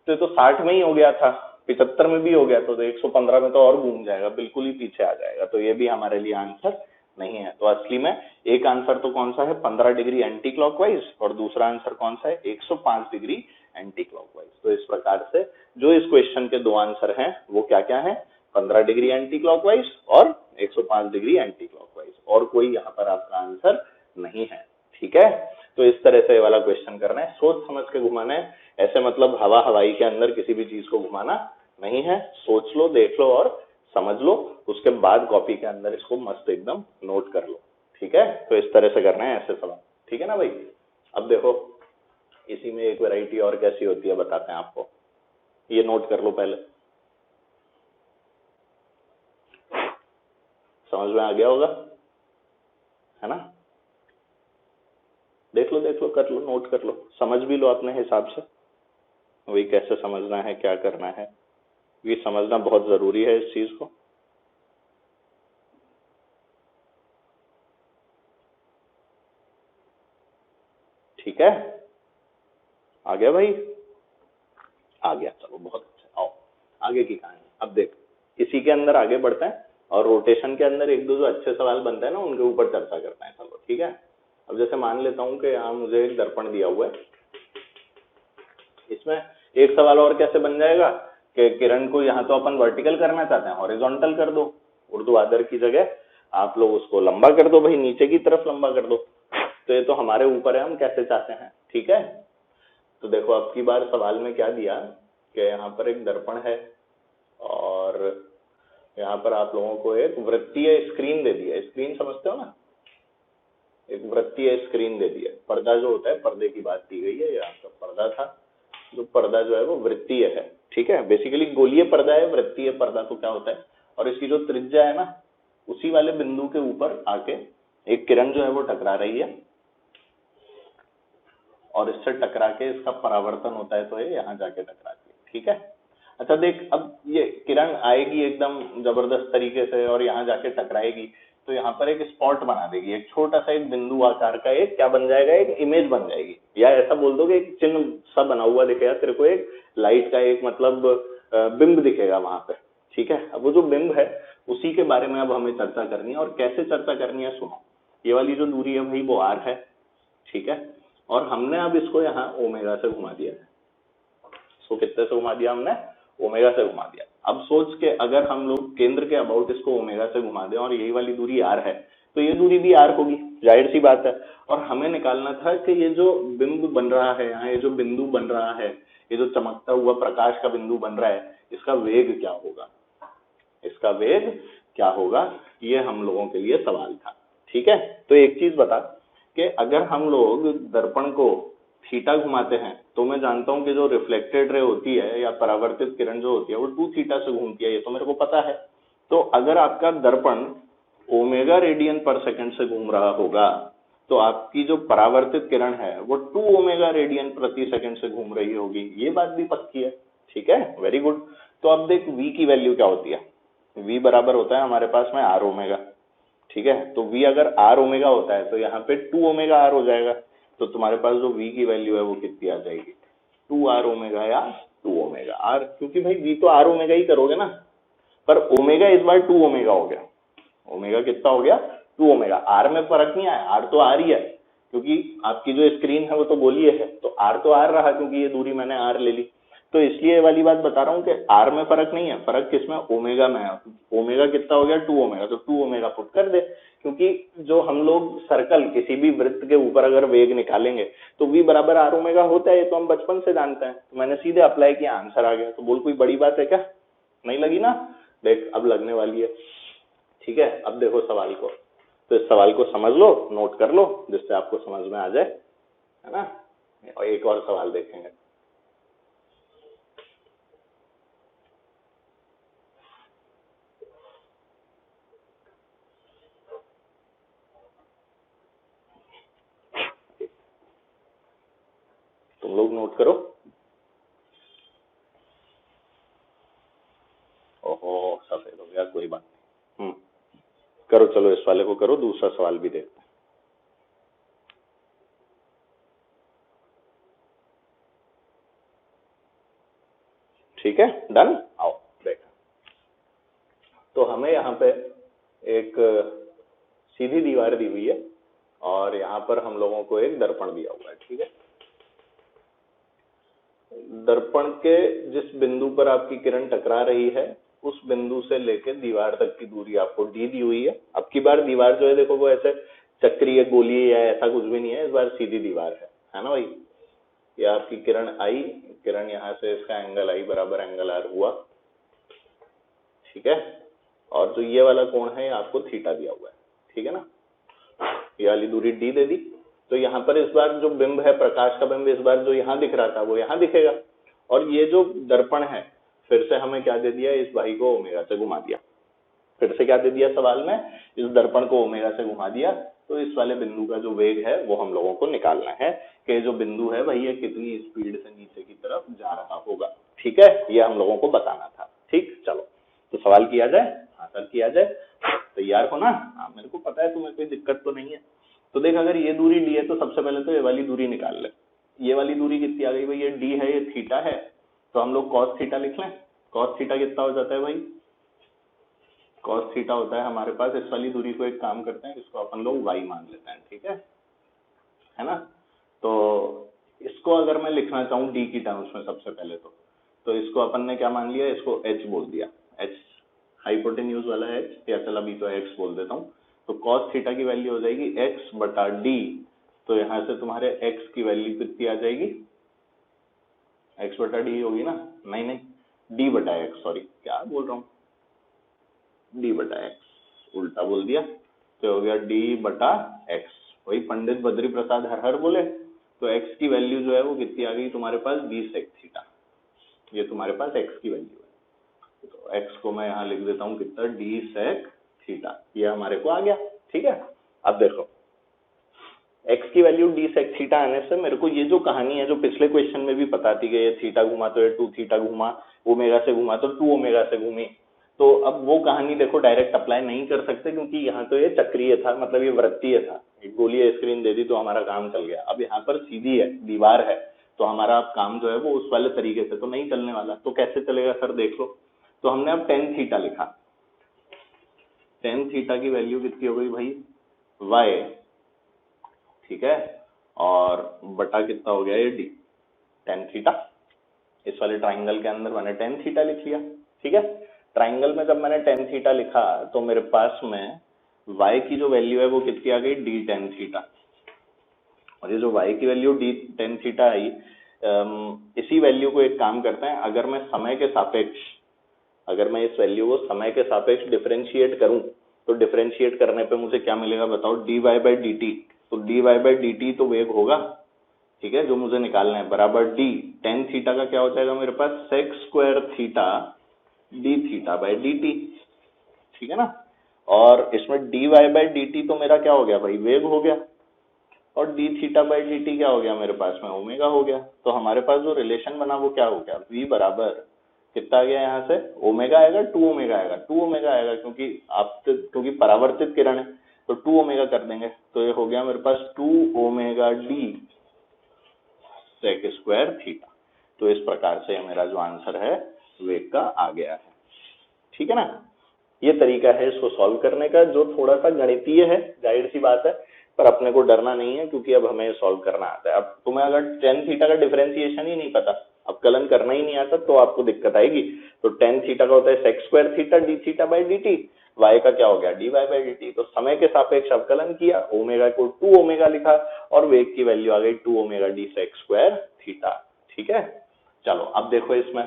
तो ये तो 60 में ही हो गया था, 75 में भी हो गया, तो 115 में तो और घूम जाएगा, बिल्कुल ही पीछे आ जाएगा, तो ये भी हमारे लिए आंसर नहीं है। तो असली में एक आंसर तो कौन सा है, 15 डिग्री एंटी क्लॉकवाइज, और दूसरा आंसर कौन सा है, 105 डिग्री एंटी क्लॉकवाइज। तो इस प्रकार से जो इस क्वेश्चन के दो आंसर हैं वो क्या क्या है, 15 डिग्री एंटी क्लॉकवाइज और 105 डिग्री एंटी क्लॉकवाइज, और कोई यहाँ पर आपका आंसर नहीं है, ठीक है। तो इस तरह से ये वाला क्वेश्चन करना है, सोच समझ के घुमाना है, ऐसे मतलब हवा हवाई के अंदर किसी भी चीज को घुमाना नहीं है। सोच लो, देख लो और समझ लो, उसके बाद कॉपी के अंदर इसको मस्त एकदम नोट कर लो, ठीक है। तो इस तरह से करना है ऐसे सवाल, ठीक है ना भाई। अब देखो इसी में एक वैरायटी और कैसी होती है बताते हैं आपको, ये नोट कर लो पहले, समझ में आ गया होगा, है ना। देख लो कर लो, नोट कर लो, समझ भी लो अपने हिसाब से, वही कैसे समझना है, क्या करना है, ये समझना बहुत जरूरी है इस चीज को। ठीक है, आ गया भाई, आ गया, चलो बहुत अच्छा। आओ आगे की कहानी अब देख, इसी के अंदर आगे बढ़ते हैं और रोटेशन के अंदर एक दो जो अच्छे सवाल बनते हैं ना उनके ऊपर चर्चा करते हैं, चलो ठीक है। अब जैसे मान लेता हूं कि यहाँ मुझे एक दर्पण दिया हुआ है, इसमें एक सवाल और कैसे बन जाएगा कि किरण को यहाँ तो अपन वर्टिकल करना चाहते हैं, हॉरिजॉन्टल कर दो, ऊर्ध्वाधर की जगह आप लोग उसको लंबा कर दो भाई, नीचे की तरफ लंबा कर दो, तो ये तो हमारे ऊपर है हम कैसे चाहते हैं, ठीक है। तो देखो अब की बार सवाल में क्या दिया कि यहाँ पर एक दर्पण है और यहाँ पर आप लोगों को एक वृत्तीय स्क्रीन दे दिया, स्क्रीन समझते हो ना, एक वृत्तीय स्क्रीन दे दिया, पर्दा जो होता है पर्दे की बात की गई है, ये आपका पर्दा था, जो पर्दा जो है वो वृत्तीय है, ठीक है। बेसिकली गोलीय पर्दा है, वृत्तीय पर्दा तो क्या होता है, और इसकी जो त्रिज्या है ना उसी वाले बिंदु के ऊपर आके एक किरण जो है वो टकरा रही है और इससे टकरा के इसका परावर्तन होता है, तो ये यहाँ जाके टकराती है, ठीक है। अच्छा देख, अब ये किरण आएगी एकदम जबरदस्त तरीके से और यहाँ जाके टकराएगी, तो यहाँ पर एक स्पॉट बना देगी, एक छोटा सा एक बिंदु आकार का एक क्या बन जाएगा, एक इमेज बन जाएगी, या ऐसा बोल दो कि एक चिन्ह सा बना हुआ दिखेगा तेरे को, एक लाइट का एक मतलब बिंब दिखेगा वहां पे, ठीक है। अब वो जो बिंब है उसी के बारे में अब हमें चर्चा करनी है, और कैसे चर्चा करनी है सुनो। ये वाली जो दूरी है भाई वो आर है, ठीक है, और हमने अब इसको यहाँ ओमेगा से घुमा दिया है, इसको कितने से घुमा दिया हमने, ओमेगा से घुमा दिया। अब सोच के अगर हम लोग केंद्र के अबाउट इसको ओमेगा से घुमा दें और यही वाली दूरी आर है, तो ये दूरी भी आर होगी, जाहिर सी बात है। और हमें निकालना था कि ये जो बिंब बन रहा है यहाँ, ये जो बिंदु बन रहा है, ये जो चमकता हुआ प्रकाश का बिंदु बन रहा है, इसका वेग क्या होगा, इसका वेग क्या होगा, ये हम लोगों के लिए सवाल था, ठीक है। तो एक चीज बता कि अगर हम लोग दर्पण को थीटा घुमाते हैं तो मैं जानता हूं कि जो रिफ्लेक्टेड रे होती है या परावर्तित किरण जो होती है वो 2 थीटा से घूमती है, ये तो मेरे को पता है। तो अगर आपका दर्पण ओमेगा रेडियन पर सेकंड से घूम रहा होगा तो आपकी जो परावर्तित किरण है वो 2 ओमेगा रेडियन प्रति सेकंड से घूम रही होगी, ये बात भी पक्की है। ठीक है, वेरी गुड। तो अब देख v की वैल्यू क्या होती है, v बराबर होता है हमारे पास में r ओमेगा। ठीक है, तो v अगर r ओमेगा होता है तो यहाँ पे 2 ओमेगा r हो जाएगा। तो तुम्हारे पास जो v की वैल्यू है वो कितनी आ जाएगी, 2r ओमेगा या 2 ओमेगा r, क्योंकि भाई v तो r ओमेगा ही करोगे ना, पर ओमेगा इस बार 2 ओमेगा हो गया। ओमेगा कितना हो गया, 2 ओमेगा। आर में फर्क नहीं आया, आर तो आर ही है, क्योंकि आपकी जो स्क्रीन है वो तो गोलीय है, तो आर तो आर रहा, क्योंकि ये दूरी मैंने आर ले ली। तो इसलिए ये वाली बात बता रहा हूँ कि आर में फर्क नहीं है, फर्क किसमें, ओमेगा में है। ओमेगा कितना हो गया, 2 ओमेगा, तो 2 ओमेगा पुट कर दे, क्योंकि जो हम लोग सर्कल किसी भी वृत्त के ऊपर अगर वेग निकालेंगे तो v बराबर आर ओमेगा होता है, ये तो हम बचपन से जानते हैं। तो मैंने सीधे अप्लाई किया, आंसर आ गया। तो बोल कोई बड़ी बात है क्या, नहीं लगी ना। देख अब लगने वाली है। ठीक है, अब देखो सवाल को, तो इस सवाल को समझ लो, नोट कर लो, जिससे आपको समझ में आ जाए, है ना। और एक और सवाल देखेंगे। तुम लोग नोट करो। ओहो सफेद हो गया, कोई बात नहीं। करो, चलो इस वाले को करो, दूसरा सवाल भी देखते हैं। ठीक है, डन। आओ देख, तो हमें यहाँ पे एक सीधी दीवार दी हुई है और यहाँ पर हम लोगों को एक दर्पण दिया हुआ है। ठीक है, दर्पण के जिस बिंदु पर आपकी किरण टकरा रही है उस बिंदु से लेकर दीवार तक की दूरी आपको डी दी हुई है। अब की बार दीवार जो है देखो वो ऐसे चक्रीय गोलीय या ऐसा कुछ भी नहीं है, इस बार सीधी दीवार है ना भाई। ये आपकी किरण आई, किरण यहाँ से इसका एंगल आई बराबर एंगल आर हुआ। ठीक है, और जो ये वाला कोण है ये आपको थीटा दिया हुआ है। ठीक है ना, ये वाली दूरी डी दे दी। तो यहाँ पर इस बार जो बिंब है, प्रकाश का बिंब, इस बार जो यहाँ दिख रहा था वो यहाँ दिखेगा। और ये जो दर्पण है, फिर से हमें क्या दे दिया, इस भाई को ओमेगा से घुमा दिया। फिर से क्या दे दिया सवाल में, इस दर्पण को ओमेगा से घुमा दिया। तो इस वाले बिंदु का जो वेग है वो हम लोगों को निकालना है कि जो बिंदु है भाई ये कितनी स्पीड से नीचे की तरफ जा रहा होगा। ठीक है, ये हम लोगों को बताना था। ठीक, चलो तो सवाल किया जाए। हाँ सर किया जाए, तैयार हो ना। हाँ मेरे को पता है तुम्हें कोई दिक्कत तो नहीं है। तो देख, अगर ये दूरी डी है तो सबसे पहले तो ये वाली दूरी निकाल ले। ये वाली दूरी कितनी आ गई भाई, ये डी है, ये थीटा है, तो हम लोग कॉस थीटा लिख लें। कॉस थीटा कितना हो जाता है भाई, कॉस थीटा होता है हमारे पास, इस वाली दूरी को एक काम करते हैं, इसको अपन लोग वाई मान लेते हैं। ठीक है ना। तो इसको अगर मैं लिखना चाहूँ डी की टर्म्स में सबसे पहले तो इसको अपन ने क्या मान लिया, इसको एच बोल दिया। एच हाइपोटेन्यूज वाला एच, या चल अभी तो एक्स बोल देता हूँ। तो कॉस थीटा की वैल्यू हो जाएगी एक्स बटा डी। तो यहाँ से तुम्हारे एक्स की वैल्यू कितनी आ जाएगी, एक्स बटा डी होगी ना, नहीं डी बटा एक्स, सॉरी क्या बोल रहा हूँ, डी बटा एक्स, उल्टा बोल दिया। तो हो गया डी बटा एक्स, वही पंडित बद्री प्रसाद हर हर बोले। तो एक्स की वैल्यू जो है वो कितनी आ गई तुम्हारे पास, डी सेक थीटा। ये तुम्हारे पास एक्स की वैल्यू है, तो एक्स को मैं यहाँ लिख देता हूँ कितना, डी सेक थीटा, ये हमारे को आ गया। ठीक है, अब देखो एक्स की वैल्यू डी सेक थीटा आने से मेरे को ये जो कहानी है जो पिछले क्वेश्चन में भी पता थी कि ये थीटा घुमा तो ये 2 थीटा घुमा, ओमेगा से घुमा तो 2 ओमेगा से घूमी। तो अब वो कहानी देखो डायरेक्ट अप्लाई नहीं कर सकते, क्योंकि यहाँ तो ये चक्रीय था, मतलब ये वृत्तीय था। एक गोलीय स्क्रीन दे दी तो हमारा काम चल गया। अब यहाँ पर सीधी है, दीवार है, तो हमारा काम जो है वो उस वाले तरीके से तो नहीं चलने वाला। तो कैसे चलेगा सर, देख लो। तो हमने अब टेन थीटा लिखा, टेन थीटा की वैल्यू कितनी हो गई भाई, वाई। ठीक है, और बटा कितना हो गया ये डी, टेन थीटा। इस वाले ट्राइंगल के अंदर मैंने टेन थीटा लिख लिया। ठीक है, ट्राइंगल में जब मैंने टेन थीटा लिखा तो मेरे पास में y की जो वैल्यू है वो कितनी आ गई, डी टेन थीटा। और ये जो y की वैल्यू डी टेन थीटा आई, इसी वैल्यू को एक काम करते हैं, अगर मैं समय के सापेक्ष, अगर मैं इस वैल्यू को समय के सापेक्ष डिफरेंशिएट करूं तो डिफरेंशिएट करने पे मुझे क्या मिलेगा बताओ, D Y by D T. तो D Y by D T तो वेग होगा, ठीक है, जो मुझे निकालना है, बराबर डी टेन थीटा का क्या हो जाएगा मेरे पास, sec square theta D theta by D T. ठीक है ना, और इसमें D Y by D T तो मेरा क्या हो गया भाई, वेग हो गया। और D theta by D T क्या हो गया मेरे पास में, ओमेगा हो गया। तो हमारे पास जो रिलेशन बना वो क्या हो गया, v बराबर कितना आ गया यहाँ से, ओमेगा आएगा, 2 ओमेगा आएगा, 2 ओमेगा आएगा क्योंकि परावर्तित किरण है, तो 2 ओमेगा कर देंगे। तो ये हो गया मेरे पास 2 omega d sec square theta. तो इस प्रकार से मेरा जो आंसर है वेग का आ गया है, ठीक है ना। ये तरीका है इसको सॉल्व करने का, जो थोड़ा सा गणितीय है, जाहिर सी बात है, पर अपने को डरना नहीं है क्योंकि अब हमें सॉल्व करना आता है। अब तुम्हें अगर टेन थीटा का डिफरेंशिएशन ही नहीं पता, अब कलन करना ही नहीं आता, तो आपको दिक्कत आएगी। तो टेन थीटा का होता है sec square theta D theta by D t, y का क्या हो गया d Y by D T. तो समय के सापेक्ष अवकलन किया, ओमेगा को 2 ओमेगा लिखा और वेग की वैल्यू आ गई 2 omega d sec square theta, ठीक है। चलो अब देखो इसमें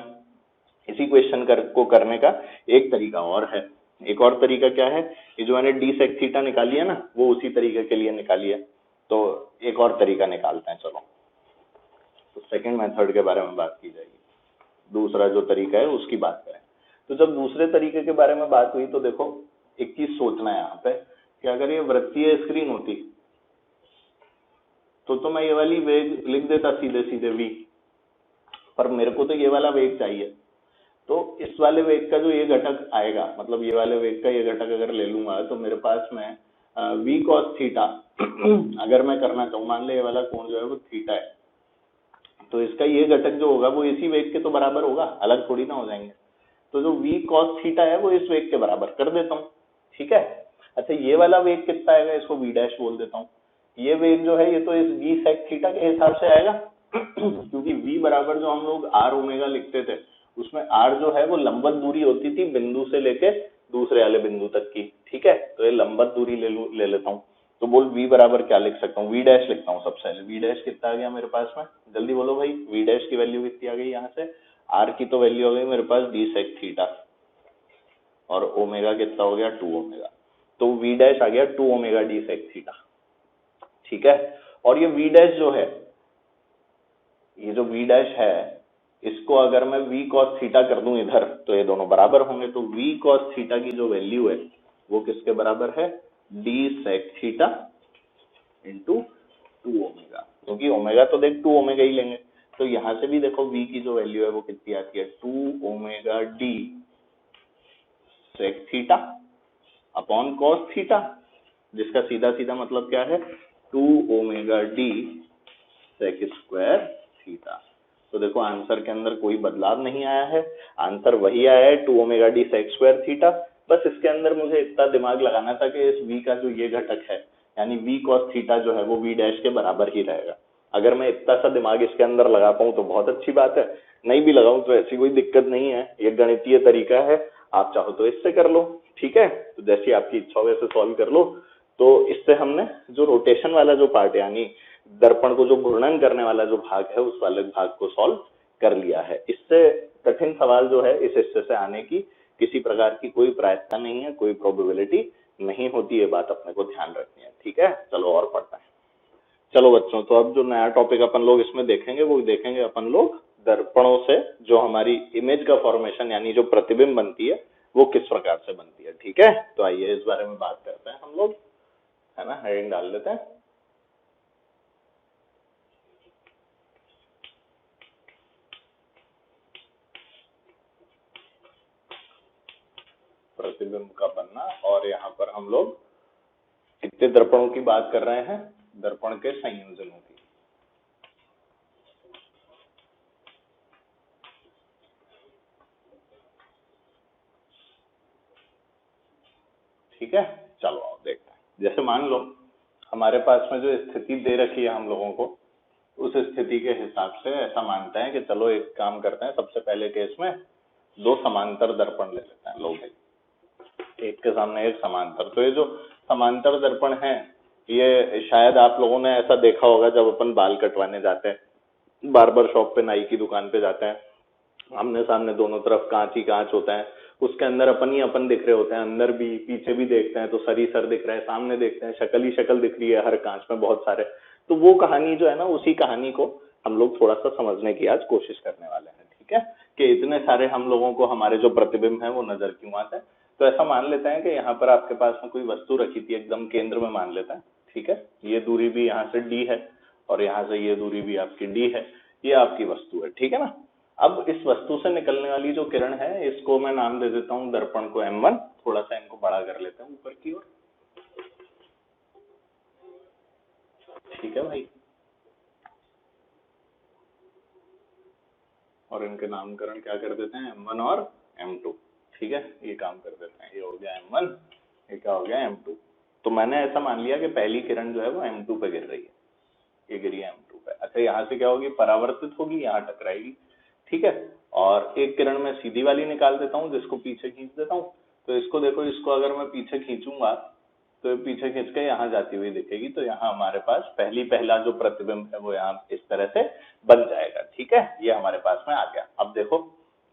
इसी क्वेश्चन को करने का एक तरीका और है। एक और तरीका क्या है, ये जो मैंने डी सेक थीटा निकाली है ना, वो उसी तरीके के लिए निकाली है। तो एक और तरीका निकालते हैं, चलो। तो सेकंड मेथड के बारे में बात की जाएगी, दूसरा जो तरीका है उसकी बात करें। तो जब दूसरे तरीके के बारे में बात हुई तो देखो एक चीज सोचना है यहाँ पे कि अगर ये वृत्तीय स्क्रीन होती तो मैं ये वाली वेग लिख देता सीधे सीधे v, पर मेरे को तो ये वाला वेग चाहिए। तो इस वाले वेग का जो ये घटक आएगा, मतलब ये वाले वेग का ये घटक अगर ले लूंगा तो मेरे पास में v cos थीटा अगर मैं करना चाहूँ, मान ले ये वाला कोण जो है वो थीटा है, तो इसका ये घटक जो होगा वो इसी वेग के तो बराबर होगा, अलग थोड़ी ना हो जाएंगे। तो जो v cos थीटा है वो इस वेग के बराबर कर देता हूँ, ठीक है। अच्छा ये वाला वेग कितना आएगा, इसको v डैश बोल देता हूँ। ये वेग जो है ये तो इस v sec थीटा के हिसाब से आएगा क्योंकि v बराबर जो हम लोग r ओमेगा लिखते थे, उसमें r जो है वो लंबवत दूरी होती थी बिंदु से लेके दूसरे वाले बिंदु तक की, ठीक है। तो ये लंबवत दूरी ले लेता हूँ। तो बोल v बराबर क्या लिख सकता हूँ, v डैश लिखता हूँ सबसे पहले। v डैश कितना आ गया मेरे पास में, जल्दी बोलो भाई, v डैश की वैल्यू कितनी आ गई यहाँ से, r की तो वैल्यू आ गई मेरे पास d sec थीटा और ओमेगा कितना हो गया 2 ओमेगा। तो v डैश आ गया 2 ओमेगा d sec थीटा, ठीक है। और ये v डैश जो है, ये जो v डैश है, इसको अगर मैं v cos थीटा कर दूं इधर तो ये दोनों बराबर होंगे। तो v cos थीटा की जो वैल्यू है वो किसके बराबर है, d sec theta into 2 omega, क्योंकि ओमेगा तो देख 2 ओमेगा ही लेंगे। तो यहां से भी देखो v की जो वैल्यू है वो कितनी आती है, 2 omega d sec theta upon cos theta, जिसका सीधा सीधा मतलब क्या है, 2 omega d sec square theta. तो देखो आंसर के अंदर कोई बदलाव नहीं आया है, आंसर वही आया है 2 omega d sec square theta. बस इसके अंदर मुझे इतना दिमाग लगाना था कि इस v का जो ये घटक है यानी v cos थीटा जो है वो v डैश के बराबर ही रहेगा। अगर मैं इतना सा दिमाग इसके अंदर लगा पाऊं तो बहुत अच्छी बात है, नहीं भी लगाऊं तो ऐसी कोई दिक्कत नहीं है, ये गणितीय तरीका है, आप चाहो तो इससे कर लो, ठीक है। तो जैसी आपकी इच्छा हो वैसे सॉल्व कर लो। तो इससे हमने जो रोटेशन वाला जो पार्ट यानी दर्पण को जो घूर्णन करने वाला जो भाग है उस वाले भाग को सॉल्व कर लिया है। इससे कठिन सवाल जो है इस हिस्से से आने की किसी प्रकार की कोई प्रायिकता नहीं है, कोई प्रोबेबिलिटी नहीं होती, ये बात अपने को ध्यान रखनी है, ठीक है। चलो और पढ़ते हैं। चलो बच्चों, तो अब जो नया टॉपिक अपन लोग इसमें देखेंगे वो देखेंगे अपन लोग दर्पणों से जो हमारी इमेज का फॉर्मेशन यानी जो प्रतिबिंब बनती है वो किस प्रकार से बनती है, ठीक है। तो आइए इस बारे में बात करते हैं हम लोग, है ना, हेडिंग डाल लेते हैं। प्रतिबिंब का बनना, और यहाँ पर हम लोग कितने दर्पणों की बात कर रहे हैं, दर्पण के संयोजनों की। ठीक है, चलो आओ देखते हैं। जैसे मान लो हमारे पास में जो स्थिति दे रखी है हम लोगों को, उस स्थिति के हिसाब से ऐसा मानते हैं कि चलो एक काम करते हैं, सबसे पहले केस में दो समांतर दर्पण ले लेते हैं लोग, एक के सामने एक समांतर। तो ये जो समांतर दर्पण है ये शायद आप लोगों ने ऐसा देखा होगा जब अपन बाल कटवाने जाते हैं, बार्बर शॉप पे, नाई की दुकान पे जाते हैं, आमने सामने दोनों तरफ कांच ही कांच होता है, उसके अंदर अपन ही अपन दिख रहे होते हैं, अंदर भी पीछे भी देखते हैं तो सर ही सर दिख रहा है, सामने देखते हैं शक्ल ही शक्ल दिख रही है हर कांच में बहुत सारे। तो वो कहानी जो है ना, उसी कहानी को हम लोग थोड़ा सा समझने की आज कोशिश करने वाले हैं, ठीक है, कि इतने सारे हम लोगों को हमारे जो प्रतिबिंब है वो नजर क्यों आते हैं। तो ऐसा मान लेते हैं कि यहाँ पर आपके पास में कोई वस्तु रखी थी, एकदम केंद्र में मान लेते हैं, ठीक है, ये दूरी भी यहाँ से d है और यहाँ से ये दूरी भी आपकी d है, ये आपकी वस्तु है, ठीक है ना। अब इस वस्तु से निकलने वाली जो किरण है, इसको मैं नाम दे देता हूँ दर्पण को m1, थोड़ा सा इनको बड़ा कर लेते हैं ऊपर की ओर, ठीक है भाई। और इनके नामकरण क्या कर देते हैं, m1 और m2, ठीक है, ये काम कर देते हैं। ये हो गया m1, ये क्या हो गया m2। तो मैंने ऐसा मान लिया कि पहली किरण जो है वो m2 पे गिर रही है, ये गिरी है m2 पे। अच्छा, यहाँ से क्या होगी, परावर्तित होगी, यहाँ टकराएगी, ठीक है। और एक किरण मैं सीधी वाली निकाल देता हूँ, जिसको पीछे खींच देता हूँ। तो इसको देखो, इसको अगर मैं पीछे खींचूंगा तो ये पीछे खींच के यहाँ जाती हुई दिखेगी। तो यहाँ हमारे पास पहला जो प्रतिबिंब है वो यहाँ इस तरह से बन जाएगा, ठीक है, ये हमारे पास में आ गया। अब देखो,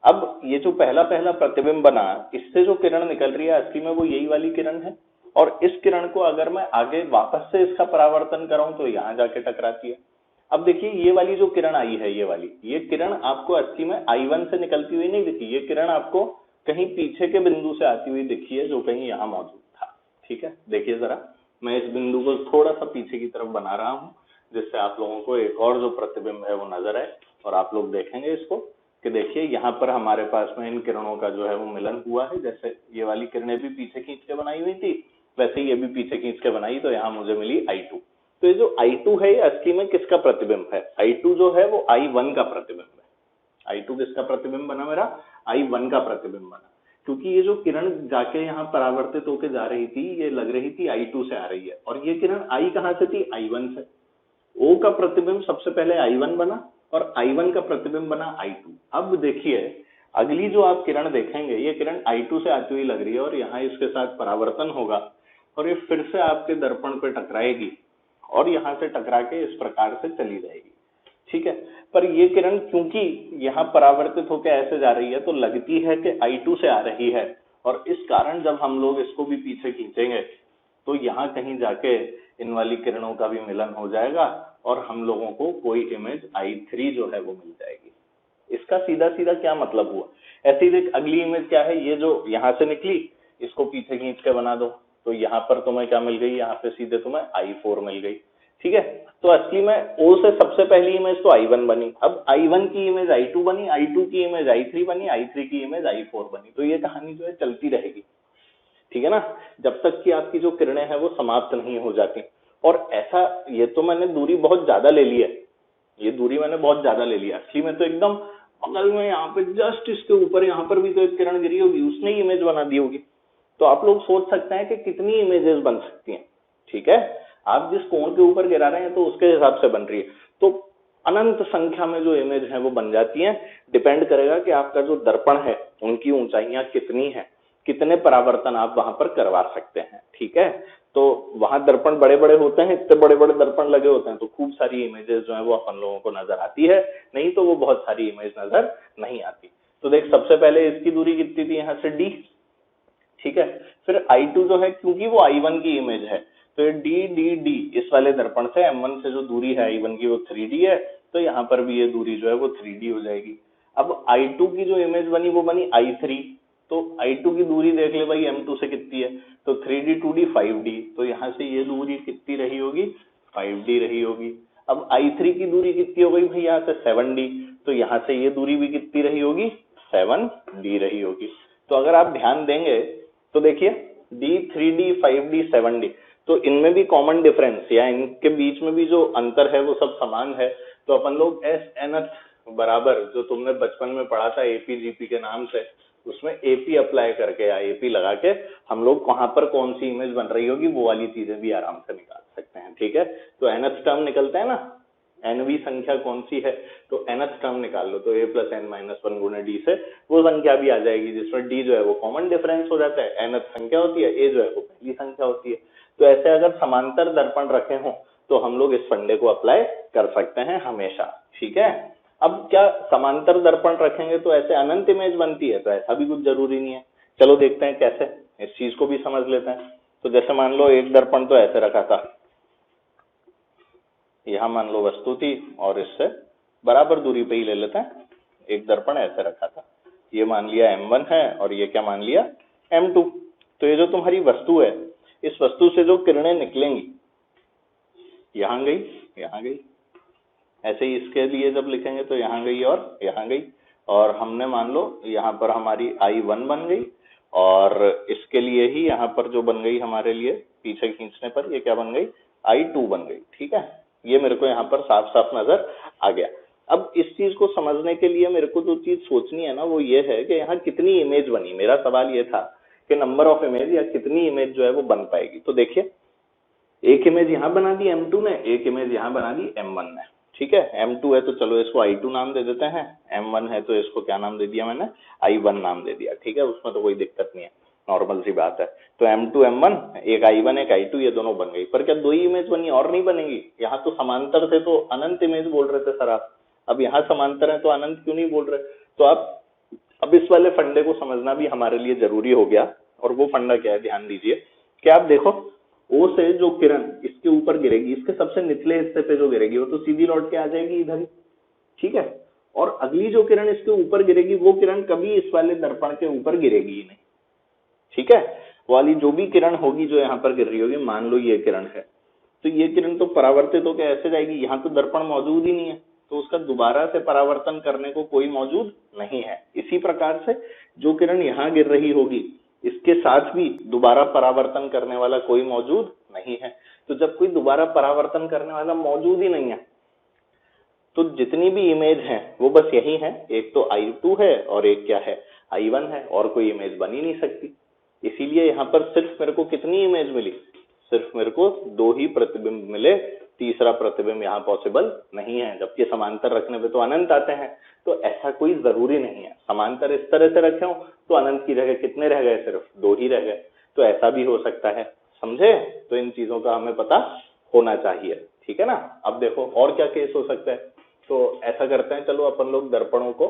अब ये जो पहला प्रतिबिंब बना, इससे जो किरण निकल रही है असली में वो यही वाली किरण है। और इस किरण को अगर मैं आगे वापस से इसका परावर्तन कराऊं तो यहाँ जाके टकराती है। अब देखिए, ये वाली जो किरण आई है, ये किरण आपको असली में I1 से निकलती हुई नहीं दिखी, ये किरण आपको कहीं पीछे के बिंदु से आती हुई दिखी है, जो कहीं यहाँ मौजूद था, ठीक है। देखिए जरा, मैं इस बिंदु को थोड़ा सा पीछे की तरफ बना रहा हूँ, जिससे आप लोगों को एक और जो प्रतिबिंब है वो नजर आए, और आप लोग देखेंगे इसको कि देखिए यहाँ पर हमारे पास में इन किरणों का जो है वो मिलन हुआ है। जैसे ये वाली किरणें भी पीछे खींच के बनाई हुई थी, वैसे ये भी पीछे खींच के बनाई, तो यहाँ मुझे मिली I2। तो ये जो I2 है, ये असली में किसका प्रतिबिंब है, I2 जो है वो I1 का प्रतिबिंब है। I2 किसका प्रतिबिंब बना, मेरा I1 का प्रतिबिंब बना, क्योंकि ये जो किरण जाके यहाँ परावर्तित होके जा रही थी, ये लग रही थी I2 से आ रही है, और ये किरण I कहाँ से थी, I1 से। O का प्रतिबिंब सबसे पहले I1 बना और I1 का प्रतिबिंब बना I2। अब देखिए, अगली जो आप किरण देखेंगे, ये किरण I2 से आती हुई लग रही है, और यहाँ इसके साथ परावर्तन होगा और ये फिर से आपके दर्पण पे टकराएगी और यहाँ से टकरा के इस प्रकार से चली जाएगी, ठीक है। पर ये किरण क्योंकि यहाँ परावर्तित होकर ऐसे जा रही है, तो लगती है कि I2 से आ रही है, और इस कारण जब हम लोग इसको भी पीछे खींचेंगे तो यहाँ कहीं जाके इन वाली किरणों का भी मिलन हो जाएगा और हम लोगों को कोई इमेज I3 जो है वो मिल जाएगी। इसका सीधा सीधा क्या मतलब हुआ, ऐसे ही देख, अगली इमेज क्या है, ये जो यहाँ से निकली, इसको पीछे खींच के बना दो, तो यहाँ पर तुम्हें क्या मिल गई, यहाँ पे सीधे तुम्हें I4 मिल गई, ठीक है। तो असली में O से सबसे पहली इमेज तो I1 बनी, अब I1 की इमेज I2 बनी, I2 की इमेज I3 बनी, I3 की इमेज I4 बनी। तो ये कहानी जो है चलती रहेगी, ठीक है ना, जब तक कि आपकी जो किरणें हैं वो समाप्त नहीं हो जाती। और ऐसा, ये तो मैंने दूरी बहुत ज्यादा ले ली है, ये दूरी मैंने बहुत ज्यादा ले लिया, असली में तो एकदम बगल में यहाँ पे जस्ट इसके ऊपर यहाँ पर भी तो एक किरण गिरी होगी, उसने ही इमेज बना दी होगी। तो आप लोग सोच सकते हैं कि कितनी इमेजेस बन सकती हैं, ठीक है। आप जिस कोण के ऊपर गिरा रहे हैं तो उसके हिसाब से बन रही है, तो अनंत संख्या में जो इमेज है वो बन जाती हैं। डिपेंड करेगा कि आपका जो दर्पण है उनकी ऊंचाइयां कितनी है, कितने परावर्तन आप वहां पर करवा सकते हैं, ठीक है। तो वहां दर्पण बड़े बड़े होते हैं, इतने बड़े बड़े दर्पण लगे होते हैं, तो खूब सारी इमेजेस जो है वो अपन लोगों को नजर आती है, नहीं तो वो बहुत सारी इमेज नजर नहीं आती। तो देख, सबसे पहले इसकी दूरी कितनी थी, यहाँ से D, ठीक है। फिर I2 जो है, क्योंकि वो I1 की इमेज है, तो ये D इस वाले दर्पण से M1 से जो दूरी है I1 की वो 3D है, तो यहाँ पर भी ये दूरी जो है वो 3D हो जाएगी। अब I2 की जो इमेज बनी वो बनी I3, तो I2 की दूरी देख ले भाई M2 से कितनी है, तो 3D 2D 5D, तो यहाँ से ये दूरी कितनी रही होगी, 5D रही होगी। अब I3 की दूरी कितनी हो गई भाई, यहाँ से 7D, तो यहाँ से ये दूरी भी कितनी रही होगी, 7D रही होगी। तो अगर आप ध्यान देंगे तो देखिए, D 3D 5D 7D, तो इनमें भी कॉमन डिफरेंस या इनके बीच में भी जो अंतर है वो सब समान है। तो अपन लोग SNH बराबर, जो तुमने बचपन में पढ़ा था APGP के नाम से, उसमें AP अप्लाई करके या AP लगा के हम लोग वहां पर कौन सी इमेज बन रही होगी वो वाली चीजें भी आराम से निकाल सकते हैं, ठीक है। तो NH टर्म निकलता है ना, NV संख्या कौन सी है, तो NH टर्म निकाल लो, तो A + N-1 गुणे D से वो संख्या भी आ जाएगी, जिसमें D जो है वो कॉमन डिफरेंस हो जाता है, NH संख्या होती है, A जो है वो पहली संख्या होती है। तो ऐसे अगर समांतर दर्पण रखे हों तो हम लोग इस फंडे को अप्लाई कर सकते हैं हमेशा, ठीक है। अब क्या समांतर दर्पण रखेंगे तो ऐसे अनंत इमेज बनती है, तो ऐसा भी कुछ जरूरी नहीं है। चलो देखते हैं कैसे, इस चीज को भी समझ लेते हैं। तो जैसे मान लो एक दर्पण तो ऐसे रखा था, यहाँ मान लो वस्तु थी और इससे बराबर दूरी पे ही ले लेते हैं, एक दर्पण ऐसे रखा था, ये मान लिया M1 है और ये क्या मान लिया, M2। तो ये जो तुम्हारी वस्तु है, इस वस्तु से जो किरणें निकलेंगी यहाँ गई, यहाँ गई। ऐसे ही इसके लिए जब लिखेंगे तो यहाँ गई और यहाँ गई, और हमने मान लो यहाँ पर हमारी I1 बन गई, और इसके लिए ही यहाँ पर जो बन गई हमारे लिए पीछे खींचने पर ये क्या बन गई, I2 बन गई। ठीक है, ये मेरे को यहाँ पर साफ साफ नजर आ गया। अब इस चीज को समझने के लिए मेरे को जो चीज सोचनी है ना वो ये है कि यहाँ कितनी इमेज बनी। मेरा सवाल ये था कि नंबर ऑफ इमेज, या कितनी इमेज जो है वो बन पाएगी। तो देखिए, एक इमेज यहाँ बना दी M2 ने, एक इमेज यहाँ बना दी M1 ने। ठीक है, M2 है तो चलो इसको I2 नाम दे देते हैं, M1 है तो इसको क्या नाम दे दिया मैंने, I1 नाम दे दिया। ठीक है, उसमें तो कोई दिक्कत नहीं है, नॉर्मल सी बात है। तो M2 M1, एक I1 एक I2, ये दोनों बन गई। पर क्या दो ही इमेज बनी, और नहीं बनेगी? यहाँ तो समांतर थे तो अनंत इमेज बोल रहे थे सर आप, अब यहाँ समांतर है तो अनंत क्यों नहीं बोल रहे? तो आप अब इस वाले फंडे को समझना भी हमारे लिए जरूरी हो गया। और वो फंडा क्या है, ध्यान दीजिए कि आप देखो, ओ से जो किरण इसके ऊपर गिरेगी, इसके सबसे निचले हिस्से पे जो गिरेगी वो तो सीधी लौट के आ जाएगी इधर ही। ठीक है, और अगली जो किरण इसके ऊपर गिरेगी वो किरण कभी इस वाले दर्पण के ऊपर गिरेगी ही नहीं। ठीक है, वो वाली जो भी किरण होगी जो यहाँ पर गिर रही होगी, मान लो ये किरण है, तो ये किरण तो परावर्तित होकर ऐसे जाएगी, यहाँ तो दर्पण मौजूद ही नहीं है, तो उसका दोबारा से परावर्तन करने को कोई मौजूद नहीं है। इसी प्रकार से जो किरण यहाँ गिर रही होगी, इसके साथ भी दोबारा परावर्तन करने वाला कोई मौजूद नहीं है। तो जब कोई दोबारा परावर्तन करने वाला मौजूद ही नहीं है, तो जितनी भी इमेज है वो बस यही है, एक तो I2 है और एक क्या है, I1 है, और कोई इमेज बन ही नहीं सकती। इसीलिए यहाँ पर सिर्फ मेरे को कितनी इमेज मिली, सिर्फ मेरे को दो ही प्रतिबिंब मिले, तीसरा प्रतिबिंब यहाँ पॉसिबल नहीं है। जबकि समांतर रखने पे तो अनंत आते हैं, तो ऐसा कोई जरूरी नहीं है। समांतर इस तरह से रखे हो तो अनंत की जगह कितने रह गए, सिर्फ दो ही रह गए, तो ऐसा भी हो सकता है। समझे? तो इन चीजों का हमें पता होना चाहिए। ठीक है ना? अब देखो और क्या केस हो सकता है। तो ऐसा करते हैं, चलो अपन लोग दर्पणों को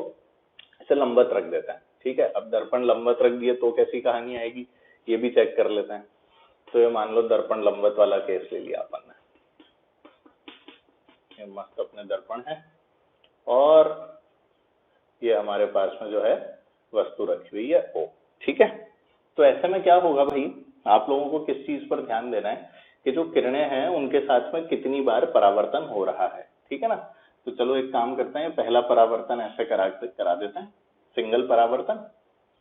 ऐसे लंबवत रख देते हैं। ठीक है, अब दर्पण लंबवत रख दिए तो कैसी कहानी आएगी ये भी चेक कर लेते हैं। तो ये मान लो दर्पण लंबवत वाला केस ले लिया अपन ने, ये मस्त अपने दर्पण है, और ये हमारे पास में जो है वस्तु रखी हुई है O। ठीक है, तो ऐसे में क्या होगा भाई, आप लोगों को किस चीज पर ध्यान देना है कि जो किरणें हैं उनके साथ में कितनी बार परावर्तन हो रहा है। ठीक है ना? तो चलो एक काम करते हैं, पहला परावर्तन ऐसे करा देते हैं, सिंगल परावर्तन,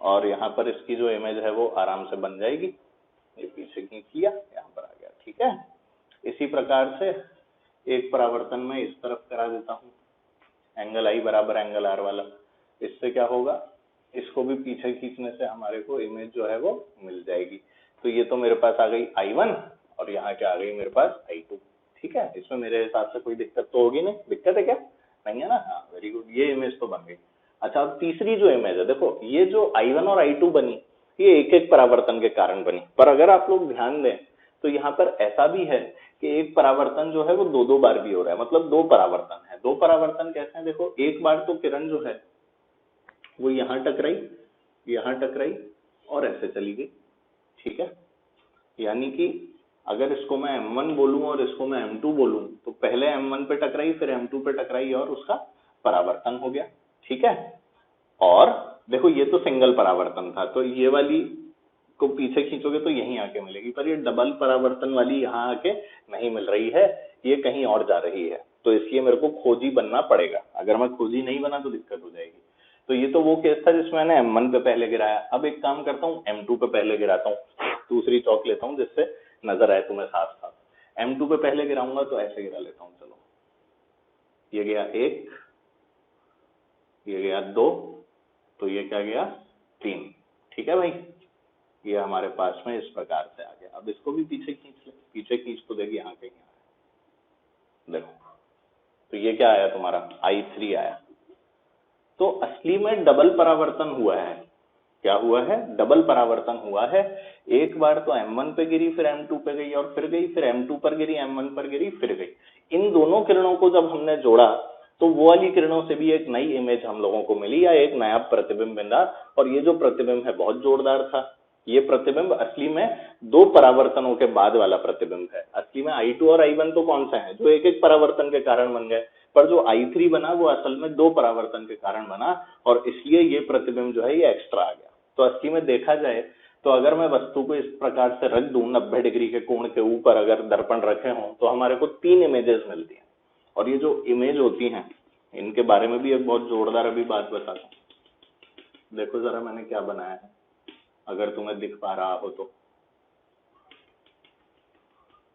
और यहाँ पर इसकी जो इमेज है वो आराम से बन जाएगी। ये पीछे खींच लिया, यहाँ पर आ गया। ठीक है, इसी प्रकार से एक परावर्तन में इस तरफ करा देता हूँ, एंगल I बराबर एंगल R वाला। इससे क्या होगा, इसको भी पीछे खींचने से हमारे को इमेज जो है वो मिल जाएगी। तो ये तो मेरे पास आ गई I1, और यहाँ क्या आ गई मेरे पास I2। ठीक है, इसमें मेरे हिसाब से कोई दिक्कत तो होगी नहीं। दिक्कत है क्या? नहीं है ना? हाँ, वेरी गुड, ये इमेज तो बन गई। अच्छा, अब तीसरी जो इमेज है, देखो ये जो I1 और I2 बनी, ये एक एक परावर्तन के कारण बनी। पर अगर आप लोग ध्यान दें तो यहाँ पर ऐसा भी है कि एक परावर्तन जो है वो दो बार भी हो रहा है, मतलब दो परावर्तन है। दो परावर्तन कैसे हैं, देखो एक बार तो किरण जो है वो यहाँ टकराई, यहाँ टकराई, और ऐसे चली गई। ठीक है, यानी कि अगर इसको मैं M1 बोलूं और इसको मैं M2 बोलूं, तो पहले M1 पे टकराई, फिर M2 पे टकराई, और उसका परावर्तन हो गया। ठीक है, और देखो ये तो सिंगल परावर्तन था, तो ये वाली को पीछे खींचोगे तो यहीं आके मिलेगी, पर ये डबल परावर्तन वाली यहाँ आके नहीं मिल रही है, ये कहीं और जा रही है। तो इसलिए मेरे को खोजी बनना पड़ेगा। अगर मैं खोजी नहीं बना तो दिक्कत हो जाएगी। तो ये तो वो केस था जिसमें मैंने M1 पे पहले गिराया। अब एक काम करता हूँ, M2 पे पहले गिराता हूँ, दूसरी चौक लेता हूँ जिससे नजर आए तुम्हें साफ साफ। M2 पे पहले गिराऊंगा तो ऐसे गिरा लेता हूँ। चलो, ये गया 1, ये गया 2, तो ये क्या गया 3। ठीक है भाई, ये हमारे पास में इस प्रकार से आ गया। अब इसको भी पीछे खींच ले, पीछे खींच तो देखिए यहाँ कहीं आया, देखो तो ये क्या आया तुम्हारा I3 आया। तो असली में डबल परावर्तन हुआ है। क्या हुआ है? डबल परावर्तन हुआ है। एक बार तो M1 पे गिरी, फिर M2 पे गई, और फिर गई, फिर M2 पर गिरी, M1 पर गिरी, फिर गई। इन दोनों किरणों को जब हमने जोड़ा तो वो वाली किरणों से भी एक नई इमेज हम लोगों को मिली, या एक नया प्रतिबिंब मिला। और ये जो प्रतिबिंब है बहुत जोरदार था। ये प्रतिबिंब असली में दो परावर्तनों के बाद वाला प्रतिबिंब है। असली में I2 और I1 तो कौन सा है, जो एक एक परावर्तन के कारण बन गए, पर जो I3 बना वो असल में दो परावर्तन के कारण बना, और इसलिए ये प्रतिबिंब जो है ये एक्स्ट्रा आ गया। तो असली में देखा जाए तो अगर मैं वस्तु को इस प्रकार से रख दूं 90 डिग्री के कोण के ऊपर, अगर दर्पण रखे हों, तो हमारे को 3 इमेजेस मिलती हैं। और ये जो इमेज होती हैं, इनके बारे में भी एक बहुत जोरदार अभी बात बताता हूँ। देखो जरा मैंने क्या बनाया है, अगर तुम्हें दिख पा रहा हो तो।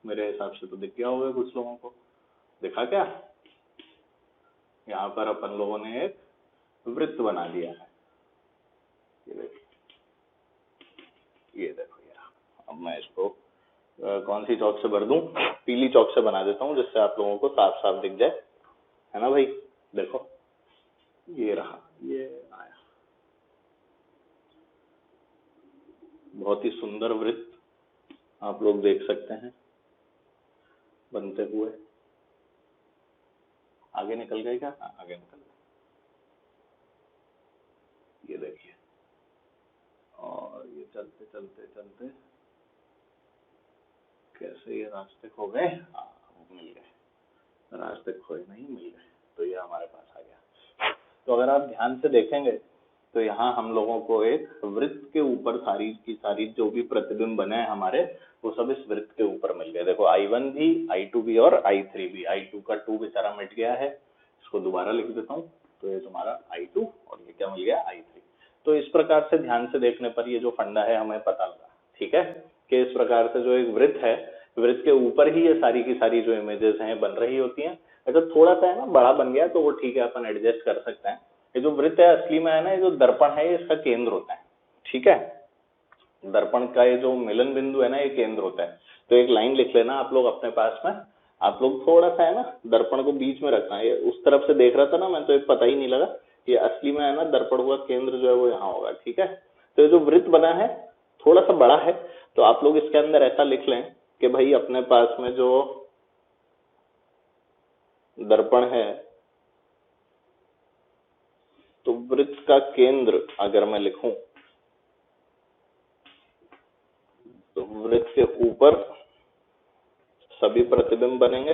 मेरे हिसाब से तो दिख गया होगा कुछ लोगों को। दिखा क्या? यहाँ पर अपन लोगों ने एक वृत्त बना दिया है। ये देखो यार, अब मैं इसको कौन सी चौक से भर दूं? पीली चौक से बना देता हूँ, जिससे आप लोगों को साफ साफ दिख जाए, है ना भाई। देखो ये रहा, ये आया, बहुत ही सुंदर वृत्त आप लोग देख सकते हैं बनते हुए। आगे निकल गए क्या? हाँ, आगे निकल गए। ये देखिए, और ये चलते चलते चलते कैसे ये रास्ते खो गए। हाँ, मिल गए, रास्ते खोए नहीं, मिल गए। तो ये हमारे पास आ गया। तो अगर आप ध्यान से देखेंगे तो यहाँ हम लोगों को एक वृत्त के ऊपर सारी की सारी जो भी प्रतिबिंब बने हैं हमारे, वो सब इस वृत्त के ऊपर मिल गए। देखो I1 भी, I2 भी और I3 भी। I2 का 2 बेचारा मिट गया है, इसको दोबारा लिख देता हूँ। तो ये तुम्हारा I2 और ये क्या मिल गया? I3। तो इस प्रकार से ध्यान से देखने पर ये जो फंडा है हमें पता लगा, ठीक है, कि इस प्रकार से जो एक वृत्त है, वृत्त के ऊपर ही ये सारी की सारी जो इमेजेस हैं बन रही होती हैं। अगर थोड़ा सा है ना बड़ा बन गया तो वो ठीक है, अपन एडजस्ट कर सकते हैं। ये जो वृत्त है असली में है ना, ये जो दर्पण है ये इसका केंद्र होता है, ठीक है। दर्पण का ये जो मिलन बिंदु है ना, ये केंद्र होता है। तो एक लाइन लिख लेना आप लोग अपने पास में। आप लोग थोड़ा सा है ना दर्पण को बीच में रखना है। ये उस तरफ से देख रहा था ना मैं, तो ये पता ही नहीं लगा। ये असली में है ना दर्पण का केंद्र जो है वो यहाँ होगा, ठीक है। तो ये जो वृत्त बना है थोड़ा सा बड़ा है, तो आप लोग इसके अंदर ऐसा लिख लें कि भाई अपने पास में जो दर्पण है, तो वृत्त का केंद्र अगर मैं लिखूं तो वृत्त के ऊपर सभी प्रतिबिंब बनेंगे,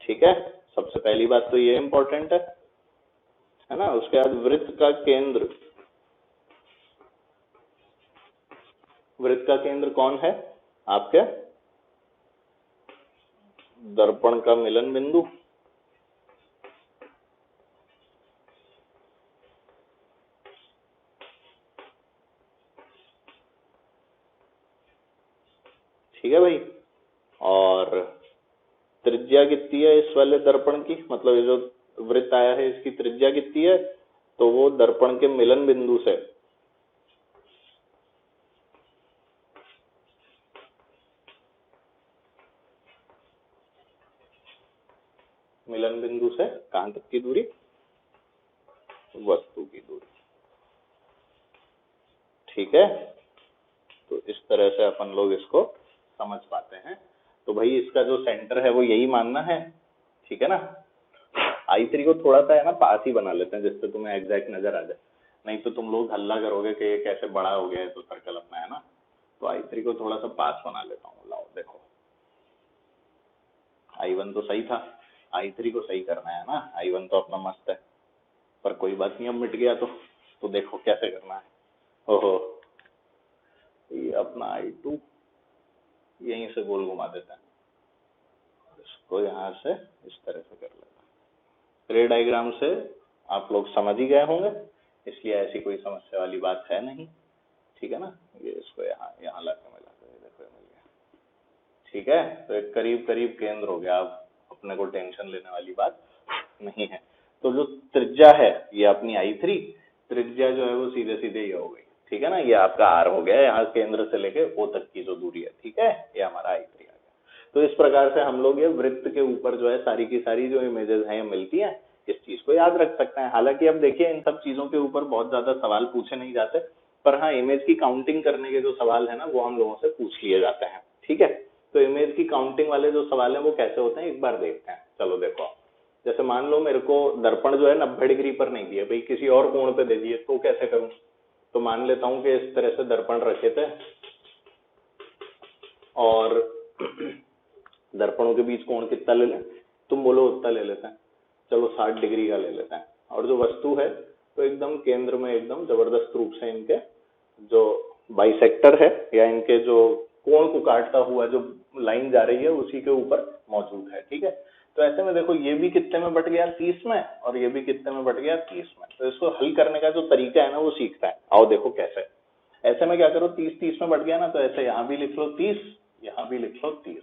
ठीक है। सबसे पहली बात तो ये इंपॉर्टेंट है ना। उसके बाद वृत्त का केंद्र, वृत्त का केंद्र कौन है? आपके दर्पण का मिलन बिंदु, ठीक है भाई। और त्रिज्या कितनी है इस वाले दर्पण की, मतलब ये जो वृत्त आया है इसकी त्रिज्या कितनी है? तो वो दर्पण के मिलन बिंदु से मिलन बिंदु से कहां तक की दूरी? वस्तु की दूरी, ठीक है। तो इस तरह से अपन लोग इसको समझ पाते हैं। तो भाई इसका जो सेंटर है वो यही मानना है, ठीक है ना। I3 को थोड़ा सा है ना पास ही बना लेते हैं, जिससे तुम्हें एग्जैक्ट नजर आ जाए। नहीं तो तुम लोग हल्ला करोगे कि ये कैसे बड़ा हो गया है तो सर्कल अपना, है ना। तो I3 को थोड़ा सा पास बना लेता हूँ। लाओ देखो, I1 तो सही था, I3 को सही करना है ना। I1 तो अपना मस्त है, पर कोई बात नहीं, अब मिट गया तो देखो कैसे करना है। ओहो, ये अपना I2 यहीं से गोल घुमा देता है, इसको यहाँ से इस तरह से कर लेता है। रे डायग्राम से आप लोग समझ ही गए होंगे, इसलिए ऐसी कोई समस्या वाली बात है नहीं, ठीक है ना। ये इसको यहाँ ला के मिला के देखो, मिल गया, ठीक है। तो एक करीब करीब केंद्र हो गया। अब अपने को टेंशन लेने वाली बात नहीं है। तो जो त्रिज्या है ये अपनी I3, त्रिज्या जो है वो सीधे सीधे ये हो गई, ठीक है ना। ये आपका R हो गया, यहाँ केंद्र से लेके O तक की जो दूरी है, ठीक है। ये हमारा I3 आ गया। तो इस प्रकार से हम लोग ये वृत्त के ऊपर जो है सारी की सारी जो इमेजेस हैं मिलती हैं, इस चीज को याद रख सकते हैं। हालांकि अब देखिए इन सब चीजों के ऊपर बहुत ज्यादा सवाल पूछे नहीं जाते, पर हाँ इमेज की काउंटिंग करने के जो सवाल है ना वो हम लोगों से पूछ लिए जाते हैं, ठीक है। तो इमेज की काउंटिंग वाले जो सवाल हैं वो कैसे होते हैं एक बार देखते हैं। चलो देखो, जैसे मान लो मेरे को दर्पण जो है 90 डिग्री पर नहीं दिए भाई, किसी और कोण पे दे दिए, तो कैसे करूं? तो मान लेता हूं कि इस तरह से दर्पण रखे थे और दर्पणों के बीच कोण कितना ले लें? तुम बोलो उतना ले लेते हैं, चलो 60 डिग्री का ले लेते हैं। और जो वस्तु है तो एकदम केंद्र में एकदम जबरदस्त रूप से इनके जो बाइसेक्टर है या इनके जो कोण को काटता हुआ जो लाइन जा रही है उसी के ऊपर मौजूद है। ठीक है, तो ऐसे में देखो ये भी कितने में बट गया 30 में और ये भी कितने में बट गया 30 में। तो इसको हल करने का जो तरीका है ना वो सीखता है। आओ देखो कैसे। ऐसे में क्या करो, 30 में बट गया ना तो ऐसे यहाँ भी लिख लो 30, यहाँ भी लिख लो 30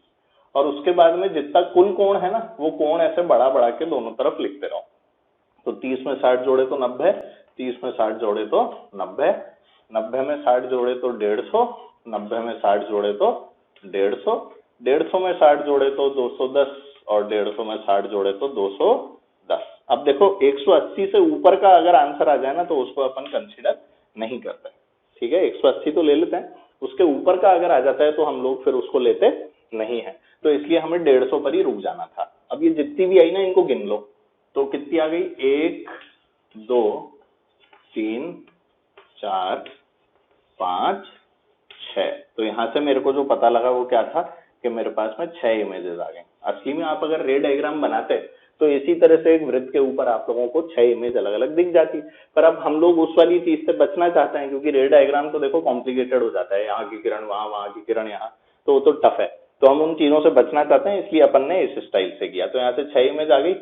और उसके बाद में जितना कुल कोण है ना वो कोण ऐसे बढ़ा बढ़ा के दोनों तरफ लिखते रहो। तो 30 में 60 जोड़े तो 90, 30 में 60 जोड़े तो 90, 90 में 60 जोड़े तो 150, 90 में 60 जोड़े तो 150, 150 में 60 जोड़े तो 210 और 150 में 60 जोड़े तो 210। अब देखो 180 से ऊपर का अगर आंसर आ जाए ना तो उसको अपन कंसीडर नहीं करते। ठीक है, 180 तो ले लेते हैं, उसके ऊपर का अगर आ जाता है तो हम लोग फिर उसको लेते नहीं है। तो इसलिए हमें 150 पर ही रुक जाना था। अब ये जितनी भी आई ना इनको गिन लो, तो कितनी आ गई, 1 2 3 4 5 6। तो यहां से मेरे को जो पता लगा वो क्या था कि मेरे पास में 6 इमेजेस आ गए। असली में आप अगर रे डायग्राम बनाते तो इसी तरह से एक वृत्त के ऊपर आप लोगों को 6 इमेज अलग अलग दिख जाती। पर अब हम लोग उस वाली चीज से बचना चाहते हैं क्योंकि रे डायग्राम तो देखो कॉम्प्लिकेटेड हो जाता है, यहाँ की किरण वहां, वहां की किरण यहाँ, तो वो तो टफ है। तो हम उन चीजों से बचना चाहते हैं, इसलिए अपन ने इस स्टाइल से किया। तो यहाँ से 6 इमेज आ गई,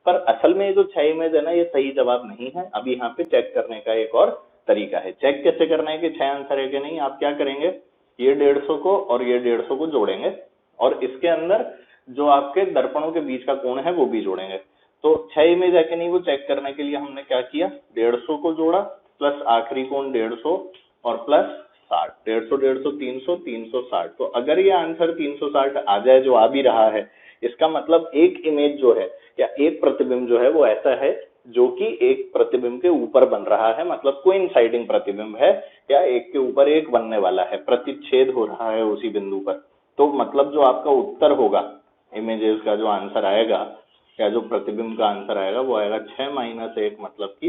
पर असल में जो 6 इमेज है ना ये सही जवाब नहीं है। अभी यहाँ पे चेक करने का एक और तरीका है। चेक कैसे करना है कि 6 आंसर है कि नहीं, आप क्या करेंगे, ये 150 को और ये 150 को जोड़ेंगे और इसके अंदर जो आपके दर्पणों के बीच का कोण है वो भी जोड़ेंगे। तो 6 इमेज है कि नहीं वो चेक करने के लिए हमने क्या किया, 150 को जोड़ा प्लस आखिरी कोण 150 और प्लस 60, 150 150 300 360। तो अगर ये आंसर 360 आ जाए जो आ भी रहा है, इसका मतलब एक इमेज जो है या एक प्रतिबिंब जो है वो ऐसा है जो कि एक प्रतिबिंब के ऊपर बन रहा है, मतलब कोइंसाइडिंग प्रतिबिंब है या एक के ऊपर एक बनने वाला है, प्रतिच्छेद हो रहा है उसी बिंदु पर। तो मतलब जो आपका उत्तर होगा इमेजेस का जो आंसर आएगा या जो प्रतिबिंब का आंसर आएगा वो आएगा 6 - 1 मतलब कि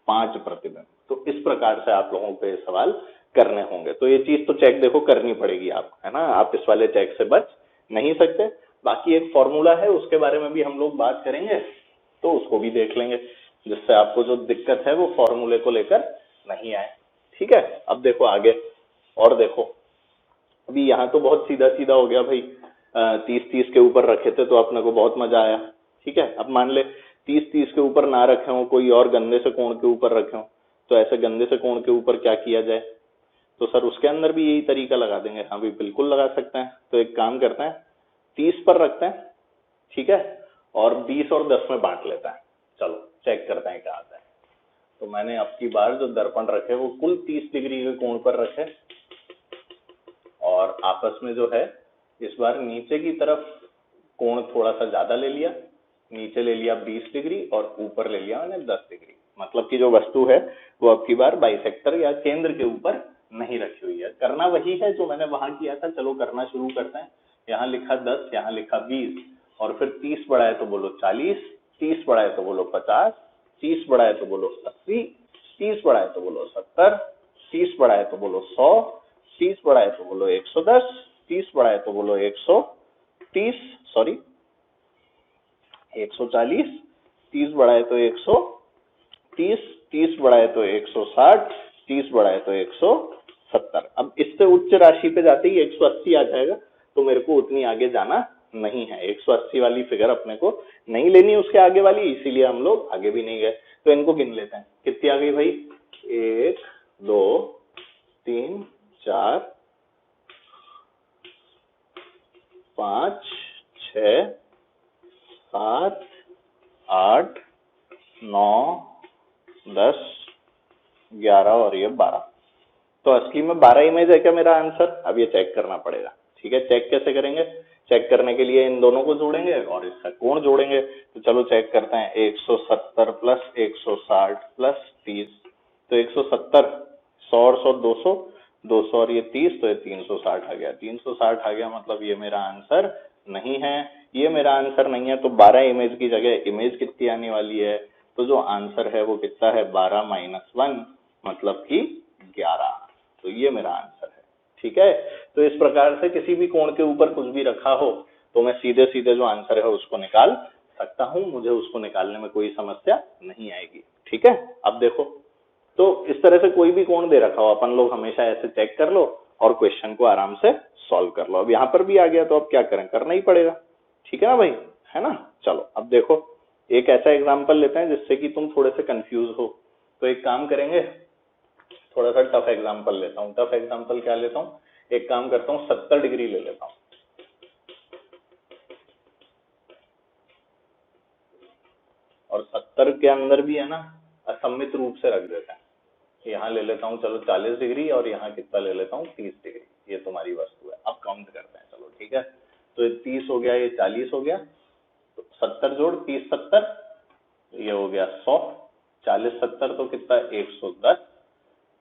5 प्रतिबिंब। तो इस प्रकार से आप लोगों पे सवाल करने होंगे। तो ये चीज तो चेक देखो करनी पड़ेगी आपको, है ना, आप इस वाले चेक से बच नहीं सकते। बाकी एक फॉर्मूला है उसके बारे में भी हम लोग बात करेंगे, तो उसको भी देख लेंगे जिससे आपको जो दिक्कत है वो फॉर्मूले को लेकर नहीं आए। ठीक है, अब देखो आगे और देखो। अभी यहाँ तो बहुत सीधा सीधा हो गया भाई, 30-30 के ऊपर रखे थे तो अपने को बहुत मजा आया। ठीक है, अब मान ले 30-30 के ऊपर ना रखे हो, कोई और गंदे से कोण के ऊपर रखे हो, तो ऐसे गंदे से कोण के ऊपर क्या किया जाए, तो सर उसके अंदर भी यही तरीका लगा देंगे। हाँ भी बिल्कुल लगा सकते हैं। तो एक काम करते हैं, 30 पर रखते हैं, ठीक है, और 20 और 10 में बांट लेते हैं। चलो चेक करते हैं क्या आता है। तो मैंने अब की बार जो दर्पण रखे वो कुल 30 डिग्री के कोण पर रखे और आपस में जो है इस बार नीचे की तरफ कोण थोड़ा सा ज्यादा ले लिया, नीचे ले लिया 20 डिग्री और ऊपर ले लिया मैंने 10 डिग्री। मतलब कि जो वस्तु है वो अब की बार बाइसेक्टर या केंद्र के ऊपर नहीं रखी हुई है। करना वही है जो मैंने वहां किया था। चलो करना शुरू करते हैं। यहाँ लिखा 10, यहाँ लिखा 20 और फिर 30 बढ़ाए तो बोलो 40, 30 बढ़ाए तो बोलो 50, 30 बढ़ाए तो बोलो 80, 30 बढ़ाए तो बोलो 70, 30 बढ़ाए तो बोलो 100, 30 बढ़ाए तो बोलो 110, 30 बढ़ाए तो बोलो 130, सॉरी 140, 30 बढ़ाए तो 130, 30 बढ़ाए तो 160, 30 बढ़ाए तो 170। अब इससे उच्च राशि पे जाते ही 180 आ जाएगा, तो मेरे को उतनी आगे जाना नहीं है। 180 वाली फिगर अपने को नहीं लेनी उसके आगे वाली, इसीलिए हम लोग आगे भी नहीं गए। तो इनको गिन लेते हैं, कितनी आ गई भाई, 1 2 3 4 5 6 7 8 9 10 11 और ये 12। तो असली में 12 इमेज है क्या मेरा आंसर? अब ये चेक करना पड़ेगा। ठीक है, चेक कैसे करेंगे? चेक करने के लिए इन दोनों को जोड़ेंगे और इसका कोण जोड़ेंगे। तो चलो चेक करते हैं, 170 प्लस 160 प्लस 30, तो 170, 100 और 100 200, 200 और ये 30, तो ये 360 आ गया। 360 आ गया मतलब ये मेरा आंसर नहीं है। ये मेरा आंसर नहीं है तो 12 इमेज की जगह इमेज कितनी आने वाली है? तो जो आंसर है वो कितना है, 12 - 1 मतलब कि 11। तो ये मेरा आंसर है। ठीक है, तो इस प्रकार से किसी भी कोण के ऊपर कुछ भी रखा हो तो मैं सीधे सीधे जो आंसर है उसको निकाल सकता हूं, मुझे उसको निकालने में कोई समस्या नहीं आएगी। ठीक है, अब देखो, तो इस तरह से कोई भी कोण दे रखा हो, अपन लोग हमेशा ऐसे चेक कर लो और क्वेश्चन को आराम से सॉल्व कर लो। अब यहाँ पर भी आ गया तो अब क्या करें, करना ही पड़ेगा। ठीक है ना भाई, है ना। चलो अब देखो, एक ऐसा एग्जाम्पल लेते हैं जिससे कि तुम थोड़े से कंफ्यूज हो। तो एक काम करेंगे, थोड़ा सा टफ एग्जाम्पल लेता हूँ। टफ एग्जाम्पल क्या लेता हूँ, एक काम करता हूँ 70 डिग्री ले लेता हूँ। और 70 के अंदर भी है ना असममित रूप से रख देते हैं। यहाँ ले लेता हूँ चलो 40 डिग्री और यहाँ कितना ले लेता हूँ 30 डिग्री। ये तुम्हारी वस्तु है। अब काउंट करते हैं, चलो ठीक है। तो ये 30 हो गया, ये 40 हो गया, तो 70 जोड़ 30 70, ये हो गया 100। 40 70 तो कितना 110,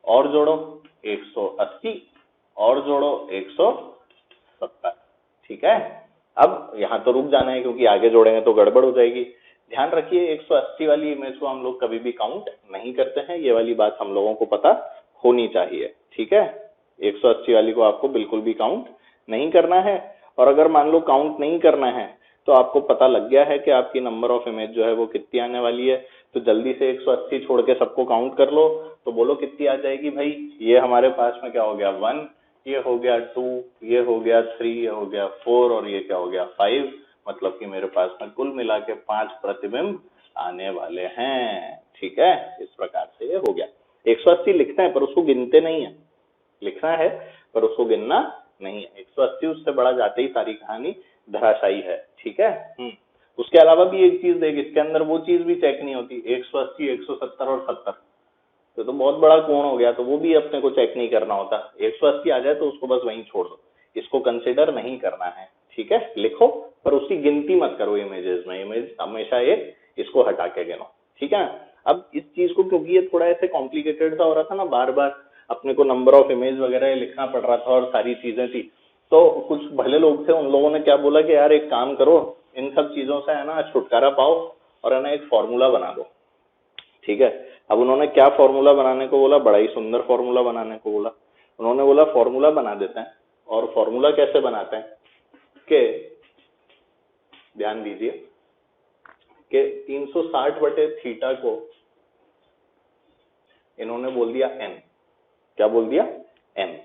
और जोड़ो 180, और जोड़ो 170। ठीक है, अब यहाँ तो रुक जाना है क्योंकि आगे जोड़ेंगे तो गड़बड़ हो जाएगी। ध्यान रखिए 180 वाली इमेज को हम लोग कभी भी काउंट नहीं करते हैं, ये वाली बात हम लोगों को पता होनी चाहिए। ठीक है, 180 वाली को आपको बिल्कुल भी काउंट नहीं करना है। और अगर मान लो काउंट नहीं करना है तो आपको पता लग गया है कि आपकी नंबर ऑफ इमेज जो है वो कितनी आने वाली है, तो जल्दी से 180 छोड़ के सबको काउंट कर लो। तो बोलो कितनी आ जाएगी भाई। ये हमारे पास में क्या हो गया 1, ये हो गया 2, ये हो गया 3, ये हो गया 4 और ये क्या हो गया 5। मतलब कि मेरे पास में कुल मिला के 5 प्रतिबिंब आने वाले हैं। ठीक है, इस प्रकार से ये हो गया। 180 लिखते हैं पर उसको गिनते नहीं है, लिखना है पर उसको गिनना नहीं है। 180 उससे बड़ा जाते ही सारी कहानी धराशायी है। ठीक है। उसके अलावा भी एक चीज देख, इसके अंदर वो चीज भी चेक नहीं होती। 180, 170 और 70 तो बहुत बड़ा कोण हो गया, तो वो भी अपने को चेक नहीं करना होता। 180 आ जाए तो उसको बस वहीं छोड़ दो, इसको कंसिडर नहीं करना है। ठीक है, लिखो पर उसकी गिनती मत करो इमेजेस में। इमेज हमेशा एक इसको हटा के गिनो। ठीक है। अब इस चीज को क्योंकि ये थोड़ा ऐसे कॉम्प्लिकेटेड सा हो रहा था ना, बार बार अपने को नंबर ऑफ इमेज वगैरह लिखना पड़ रहा था और सारी चीजें थी, तो कुछ भले लोग थे, उन लोगों ने क्या बोला कि यार एक काम करो, इन सब चीजों से है ना छुटकारा पाओ और है ना एक फॉर्मूला बना दो। ठीक है, अब उन्होंने क्या फॉर्मूला बनाने को बोला, बड़ा ही सुंदर फॉर्मूला बनाने को बोला। उन्होंने बोला फॉर्मूला बना देते हैं। और फॉर्मूला कैसे बनाते हैं कि ध्यान दीजिए कि 360 बटे थीटा को इन्होंने बोल दिया n। क्या बोल दिया n,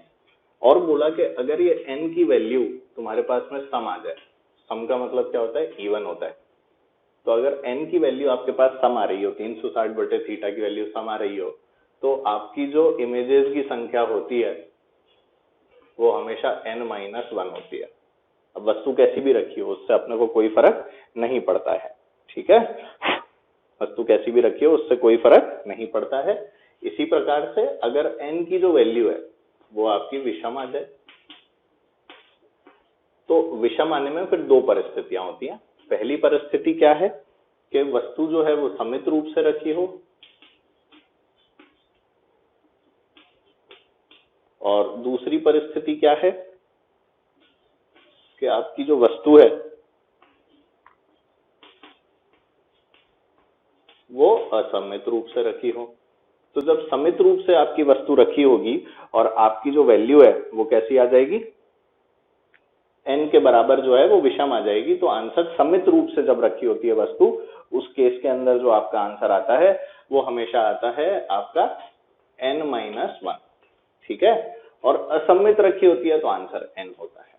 और बोला कि अगर ये n की वैल्यू तुम्हारे पास में सम आ जाए, सम का मतलब क्या होता है इवन होता है, तो अगर n की वैल्यू आपके पास सम आ रही हो, 360 बटे थीटा की वैल्यू सम आ रही हो, तो आपकी जो इमेजेस की संख्या होती है वो हमेशा n-1 होती है। अब वस्तु कैसी भी रखी हो उससे अपने को कोई फर्क नहीं पड़ता है। ठीक है, वस्तु कैसी भी रखी हो उससे कोई फर्क नहीं पड़ता है। इसी प्रकार से अगर n की जो वैल्यू है वो आपकी विषम आ जाए, तो विषम आने में फिर दो परिस्थितियां होती हैं। पहली परिस्थिति क्या है कि वस्तु जो है वो सममित रूप से रखी हो, और दूसरी परिस्थिति क्या है कि आपकी जो वस्तु है वो असममित रूप से रखी हो। तो जब सममित रूप से आपकी वस्तु रखी होगी और आपकी जो वैल्यू है वो कैसी आ जाएगी, n के बराबर जो है वो विषम आ जाएगी। तो आंसर सममित रूप से जब रखी होती है वस्तु, उस केस के अंदर जो आपका आंसर आता है वो हमेशा आता है आपका n-1। ठीक है, और असममित रखी होती है तो आंसर n होता है।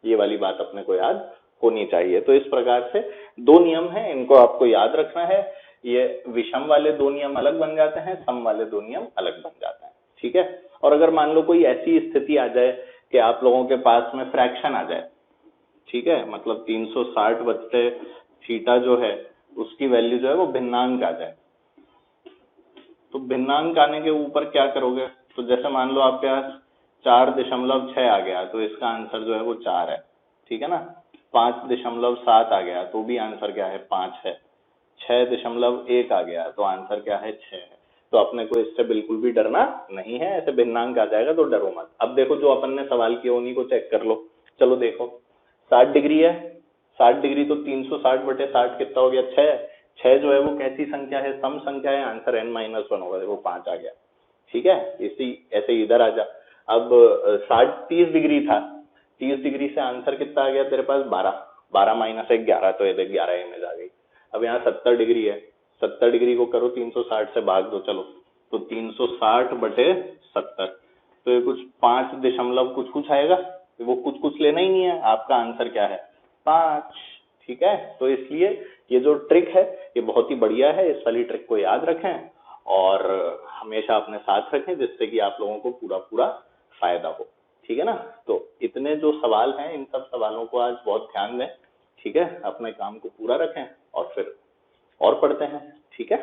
ये वाली बात अपने को याद होनी चाहिए। तो इस प्रकार से दो नियम हैं, इनको आपको याद रखना है। ये विषम वाले दो नियम अलग बन जाते हैं, सम वाले दो नियम अलग बन जाते हैं। ठीक है, और अगर मान लो कोई ऐसी स्थिति आ जाए कि आप लोगों के पास में फ्रैक्शन आ जाए, ठीक है, मतलब 360 बटे थीटा जो है उसकी वैल्यू जो है वो भिन्नांक आ जाए, तो भिन्नांक आने के ऊपर क्या करोगे। तो जैसे मान लो आपके पास 4.6 आ गया तो इसका आंसर जो है वो 4 है। ठीक है ना, 5.7 आ गया तो भी आंसर क्या है 5 है। 6.1 आ गया तो आंसर क्या है 6 है। तो अपने को इससे बिल्कुल भी डरना नहीं है, ऐसे भिन्नांक आ जाएगा तो डरो मत। अब देखो जो अपन ने सवाल किया उन्हीं को चेक कर लो। चलो देखो 60 डिग्री है, 60 डिग्री तो 360 बटे 60 कितना हो गया 6। 6 जो है वो कैसी संख्या है, सम संख्या है, आंसर n-1 होगा। देखो 5 आ गया। ठीक है, इसी ऐसे इधर आ जा। अब 30 डिग्री था, 30 डिग्री से आंसर कितना आ गया तेरे पास 12, 12 - 1 11, तो ये देख 11 इमेज आ गई। अब यहाँ 70 डिग्री है, 70 डिग्री को करो 360 से भाग दो, चलो तो 360/70, तो ये कुछ 5 दशमलव कुछ कुछ आएगा, वो कुछ कुछ लेना ही नहीं है, आपका आंसर क्या है 5। ठीक है, तो इसलिए ये जो ट्रिक है ये बहुत ही बढ़िया है, इस वाली ट्रिक को याद रखें और हमेशा अपने साथ रखें, जिससे कि आप लोगों को पूरा पूरा फायदा हो। ठीक है ना, तो इतने जो सवाल हैं इन सब सवालों को आज बहुत ध्यान दें। ठीक है, अपने काम को पूरा रखें और फिर और पढ़ते हैं। ठीक है।